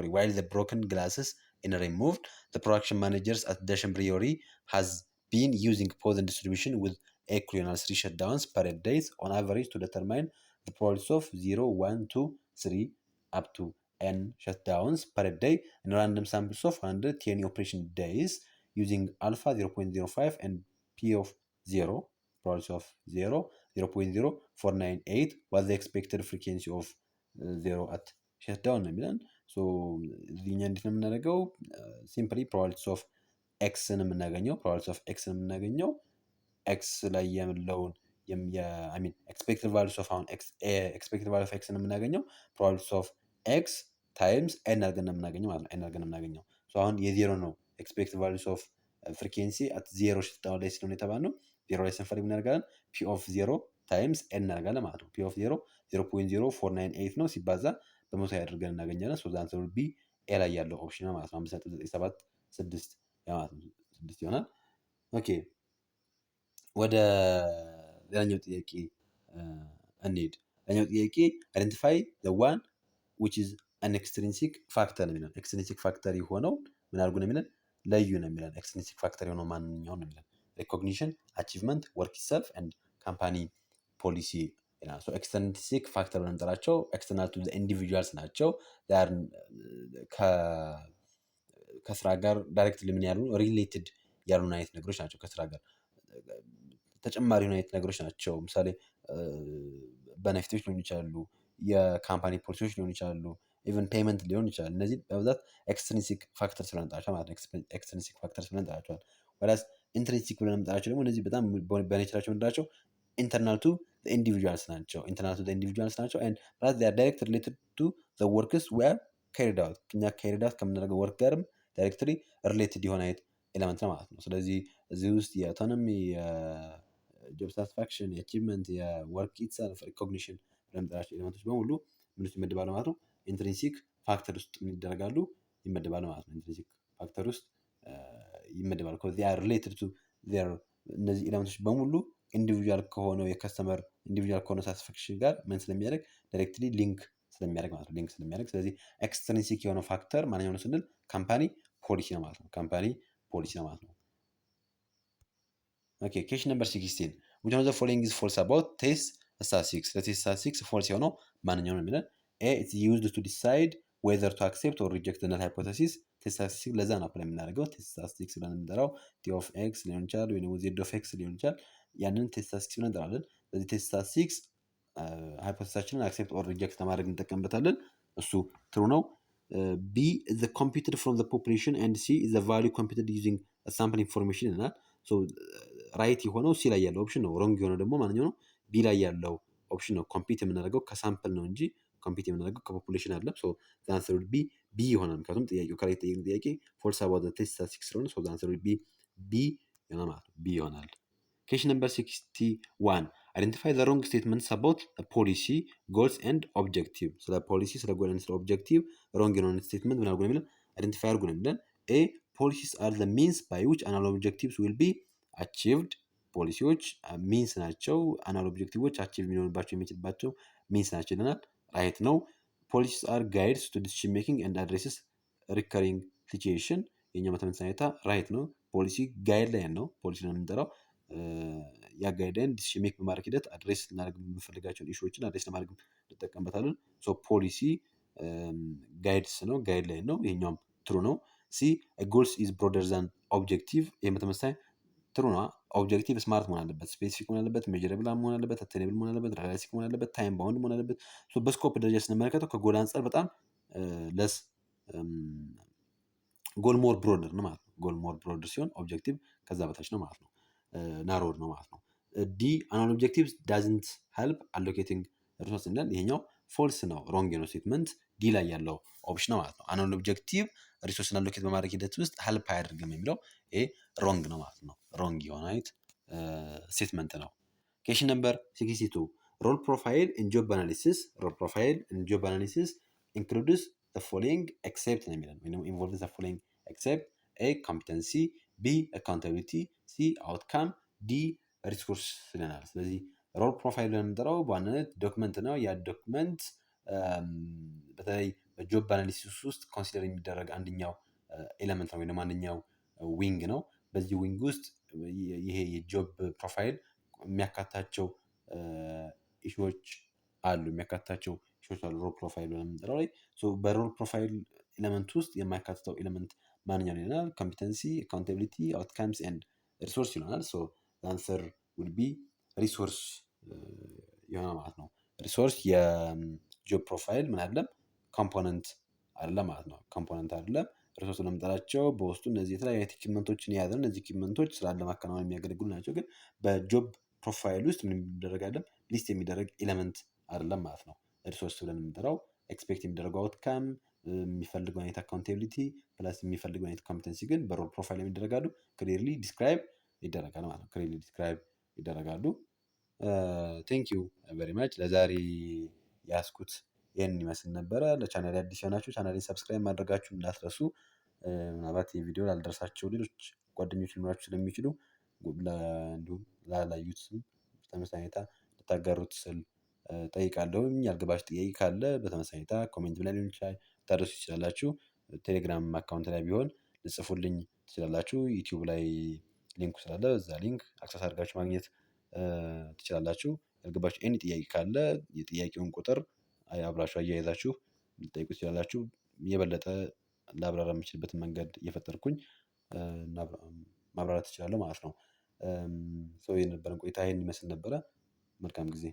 while the broken glasses in removed. The production managers at Dashan Brewery has been using Poisson distribution with equivalent 3 shutdowns per days on average to determine the probability of 0, 1, 2, 3 up to n shutdowns per day in random samples of 110 operation days using alpha 0.05 and p of 0, probability of 0, 0.0498 was the expected frequency of 0 at shutdown ነው የሚለን። እዚህኛ እንዴት ነው የምናደርገው? ሲምፕሊ ፕሮባቢሊቲስ ኦፍ ኤክስን የምናገኘው ኤክስ ላይ ያለውን ኤክስፔክትድ ቫሉስ ኦፍ አሁን ኤክስፔክትድ ቫሉስ ኦፍ ኤክስን የምናገኘው ፕሮባቢሊቲስ ኦፍ ኤክስ ታይምስ ኤን አድርገን ነው የምናገኘው ማለት ነው። ኤን አድርገን ነው የምናገኘው። አሁን የዜሮ ነው ኤክስፔክትድ ቫሉስ ኦፍ ፍሪኬንሲ አት ዜሮ ሽታውን ላይ ስለሆነ የተባልነው ዜሮ ላይ ስንፈልግ እናደርጋለን ፒ ኦፍ ዜሮ ታይምስ ኤን እናደርጋለን ማለት ነው። ፒ ኦፍ ዜሮ 0.0498 ነው ሲባዛ በመቶ ያደርገን እናገኛለን። ሶ ዛንት ቢ ኤ ላይ ያለው ኦፕሽን ማለት ነው። 5.976 ማለት ነው 6 ይሆናል። ኦኬ ወደ ሌላኛው ጥያቄ እንሂድ። ሌላኛው ጥያቄ አይደንቲፋይ the one which is an extrinsic factor ነው የሚለን። ኤክስትሪንሲክ ፋክተር የሆነው ምን አድርጉ ነው የሚለን? ለዩ ነው የሚለን። ኤክስትሪንሲክ ፋክተር የሆነው ማንኛው ነው የሚለን? ሪኮግኒሽን፣ አቺቭመንት፣ ወርክ ኢትሰልፍ ኤንድ ካምፓኒ ፖሊሲ ይላል። ኤክስትሪንሲክ ፋክተር ብለን እንጠራቸው ኤክስተርናል ቱ ኢንዲቪጁዋልስ ናቸው። ከስራ ጋር ዳይሬክት ምን ያሉ ሪሌትድ ያሉን አይነት ነገሮች ናቸው። ከስራ ጋር ተጨማሪ አይነት ነገሮች ናቸው። ምሳሌ በነፊቶች ሊሆኑ ይችላሉ፣ የካምፓኒ ፖሊሲዎች ሊሆኑ ይችላሉ፣ ኢቨን ፔመንት ሊሆን ይችላል። እነዚህ በብዛት ኤክስትሪንሲክ ፋክተር ስለምንጠራቸው ማለት ነው። ኤክስትሪንሲክ ፋክተር ስለምንጠራቸዋል። ወላስ ኢንትሪንሲክ ብለን የምንጠራቸው ደግሞ እነዚህ በጣም በኔቸራቸው ምንድናቸው? ኢንተርናል ቱ ኢንዲቪጁዋልስ ናቸው። ኢንተርናል ቱ ኢንዲቪጁዋልስ ናቸው ኤንድ ፕላስ ዜይ አር ዳይሬክት ሪሌትድ ቱ ዘ ወርክስ ዌር ካሪድ አውት። እኛ ካሪድ አውት ከምናደርገው ወርክ ጋርም ዳይሬክትሊ ሪሌትድ የሆነ አይነት ኤለመንት ነው ማለት ነው። ስለዚህ እዚህ ውስጥ የአውቶኖሚ፣ የጆብ ሳቲስፋክሽን፣ የአቺቭመንት፣ የወርክ ኢትሰልፍ፣ ሪኮግኒሽን ብለን የምንጠራቸው ኤለመንቶች በሙሉ ምን ውስጥ ይመደባሉ ማለት ነው? ኢንትሪንሲክ ፋክተር ውስጥ ምን ይደረጋሉ? ይመደባሉ ማለት ነው። ኢንትሪንሲክ ፋክተር ውስጥ ይመደባሉ። ዜይ አር ሪሌትድ ቱ ዜር እነዚህ ኤለመንቶች በሙሉ ኢንዲቪጁዋል ከሆነው የከስተመር ኢንዲቪጁዋል ከሆነው ሳቲስፋክሽን ጋር ምን ስለሚያደርግ ዳይሬክትሊ ሊንክ ስለሚያደርግ ማለት ነው። ሊንክ ስለሚያደርግ ስለዚህ ኤክስትሪንሲክ የሆነው ፋክተር ማንኛው ነው ስንል ካምፓኒ ፖሊሲ ነው ማለት ነው። ካምፓኒ ፖሊሲ ነው ማለት ነው። ኦኬ ኩዌስችን ነምበር 16 which one of the following is false about ቴስት ስታቲስቲክስ? ለቴስት ስታቲስቲክስ ፎልስ የሆነው ማንኛው ነው የሚለን? ኤ it's used to decide whether to accept or reject the null hypothesis። ቴስት ስታቲስቲክስ ለዛ ነው አፕላይ የምናደርገው። ቴስት ስታቲስቲክስ ብለን የምንጠራው ቲ ኦፍ ኤክስ ሊሆን ይችላል ወይ ደግሞ ዜድ ኦፍ ኤክስ ሊሆን ይችላል። ያንን ቴስት ስታቲስቲክስ ብለን እንጠራለን። ስለዚህ ቴስት ስታቲስቲክስ ሃይፖቴሲሳችንን አክሴፕት ኦር ሪጀክት ለማድረግ እንጠቀምበታለን። እሱ ትሩ ነው። ቢ is computed from the population and C is the value computed using a sample information ይለናል። ራይት የሆነው ሲ ላይ ያለው ኦፕሽን ነው። ሮንግ የሆነው ደግሞ ማንኛው ነው? ቢ ላይ ያለው ኦፕሽን ነው። ኮምፒት የምናደርገው ከሳምፕል ነው እንጂ ኮምፒት የምናደርገው ከፖፑሌሽን አይደለም። ሶ ዘ አንሰር ዊል ቢ ቢ ይሆናል። ምክንያቱም ጥያቄው ከላይ የተጠየቀው ጥያቄ ፎልስ አባውት ዘ ቴስት ስታቲስቲክስ ስለሆነ ሶ ዘ አንሰር ዊል ቢ ቢ ይሆናል ማለት ነው። ቢ ይሆናል። ኩዌስችን ነምበር 61 አይደንቲፋይ ዘ ሮንግ ስቴትመንትስ አባውት ፖሊሲ ጎልስ ኤንድ ኦብጀክቲቭ። ስለ ፖሊሲ፣ ስለ ጎል ኤንድ ስለ ኦብጀክቲቭ ሮንግ የሆነ ስቴትመንት ምን አድርጉ ነው የሚለን? አይደንቲፋይ አድርጉ ነው የሚለን። ኤ ፖሊሲስ አር ዘ ሚንስ ባይ ዊች አናል ኦብጀክቲቭስ ዊል ቢ አቺቭድ። ፖሊሲዎች ሚንስ ናቸው። አናል ኦብጀክቲቮች አቺቭ የሚሆንባቸው የሚችልባቸው ሚንስ ናቸው ይለናል። ራይት ነው። ፖሊሲስ አር ጋይድስ ቱ ዲሲዥን ሜኪንግ ኤንድ አድሬስስ ሪከሪንግ ሲቹዌሽን። የኛው መተመን ሁኔታ ራይት ነው። ፖሊሲ ጋይድ ላይን ነው። ፖሊሲ ነው የምንጠራው። ያ ጋይድላይን ዲሲዥን ሜክ በማድረግ ሂደት አድሬስ ልናደርግ የምንፈልጋቸውን ኢሹዎችን አድሬስ ለማድረግ እንጠቀምበታለን። ሶ ፖሊሲ ጋይድስ ነው፣ ጋይድ ላይን ነው። ይሄኛውም ትሩ ነው። ሲ ጎልስ ኢዝ ብሮደር ዛን ኦብጀክቲቭ። ይህ በተመሳሳይ ትሩ ነው። ኦብጀክቲቭ ስማርት መሆን አለበት፣ ስፔሲፊክ መሆን አለበት፣ ሜጀረብል መሆን አለበት፣ አቴኔብል መሆን አለበት፣ ሪያሊስቲክ መሆን አለበት፣ ታይም ባውንድ መሆን አለበት። በስኮፕ ደረጃ ስንመለከተው ከጎል አንጻር በጣም ለስ ጎል ሞር ብሮደር ነው ማለት ነው። ጎል ሞር ብሮደር ሲሆን ኦብጀክቲቭ ከዛ በታች ነው ማለት ነው፣ ናሮድ ነው ማለት ነው። ዲ አን ኦብጀክቲቭ ዳዝንት ሄልፕ አሎኬቲንግ ሪሶርስ እንዳል ይሄኛው ፎልስ ነው፣ ሮንግ ነው ስቴትመንት ዲ ላይ ያለው ኦፕሽን ነው ማለት ነው። አን ኦብጀክቲቭ ሪሶርስን አሎኬት በማድረግ ሂደት ውስጥ ሄልፕ አያደርግም የሚለው ይሄ ሮንግ ነው ማለት ነው። ሮንግ የሆነ አይነት ስቴትመንት ነው። ኬሽን ነምበር 62 ሮል ፕሮፋይል ኢን ጆብ አናሊሲስ ሮል ፕሮፋይል ኢን ጆብ አናሊሲስ ኢንክሉድስ the following except ነው የሚለን ወይም involves the following except a competency b accountability c outcome d resource ይለናል። ስለዚህ ሮል ፕሮፋይል ብለን የምንጠራው በዋናነት ዶክመንት ነው። ያ ዶክመንት በተለይ በጆብ አናሊሲስ ውስጥ ኮንሲደር የሚደረግ አንደኛው ኤሌመንት ነው ወይም አንደኛው ዊንግ ነው። በዚህ ዊንግ ውስጥ ይሄ የጆብ ፕሮፋይል የሚያካታቸው ኢሹዎች አሉ ሮል ፕሮፋይል ብለን የምንጠራው ላይ። በሮል ፕሮፋይል ኤሌመንት ውስጥ የማያካትተው ኤሌመንት ማንኛው ይለናል? ኮምፒተንሲ፣ አካውንታቢሊቲ፣ አውትካምስ ኤንድ ሪሶርስ ይሆናል። አንሰር ውድ ቢ ሪሶርስ ይሆናል ማለት ነው። ሪሶርስ የጆብ ፕሮፋይል ምን አይደለም ኮምፖነንት አይደለም ማለት ነው። ኮምፖነንት አይደለም። ሪሶርስ ለምንጠራቸው በውስጡ እነዚህ የተለያዩ ኢኩዊፕመንቶችን የያዘ ነው። እነዚህ ኢኩዊፕመንቶች ስራን ለማከናወን የሚያገለግሉ ናቸው። ግን በጆብ ፕሮፋይል ውስጥ ምን የሚደረግ አይደለም ሊስት የሚደረግ ኤሌመንት አይደለም ማለት ነው። ሪሶርስ ብለን የምንጠራው ኤክስፔክት የሚደረገው አውትካም፣ የሚፈልገው አይነት አካውንታቢሊቲ ፕላስ የሚፈልገው አይነት ኮምፒተንሲ ግን በሮል ፕሮፋይል የሚደረጋሉ ክሊርሊ ዲስክራይብ ይደረጋል ማለት ነው። ክሊርሊ ዲስክራይብ ይደረጋሉ። ቴንክ ዩ ቨሪ ማች። ለዛሬ ያስኩት ይህን ይመስል ነበረ። ለቻናሌ አዲስ የሆናችሁ ቻናሌን ሰብስክራይብ ማድረጋችሁ እንዳትረሱ። ምናልባት ይህ ቪዲዮ ላልደረሳቸው ሌሎች ጓደኞች ሊኖራችሁ ስለሚችሉ እንዲሁም ላላዩትም በተመሳሳይ ሁኔታ ልታጋሩት ስል ጠይቃለሁኝ። ያልገባችሁ ጥያቄ ካለ በተመሳሳይ ሁኔታ ኮሜንት ላይ ሊሆን ይችላል ልታደርሱ ትችላላችሁ። ቴሌግራም አካውንት ላይ ቢሆን ልጽፉልኝ ትችላላችሁ። ዩቲዩብ ላይ ሊንኩ ስላለ እዛ ሊንክ አክሰስ አድርጋችሁ ማግኘት ትችላላችሁ። ያልገባችሁ ኤኒ ጥያቄ ካለ የጥያቄውን ቁጥር አብራችሁ አያይዛችሁ ልጠይቁ ትችላላችሁ። የበለጠ ላብራራ የምችልበትን መንገድ እየፈጠርኩኝ ማብራራት እችላለሁ ማለት ነው። የነበረን ቆይታ ይሄን ይመስል ነበረ። መልካም ጊዜ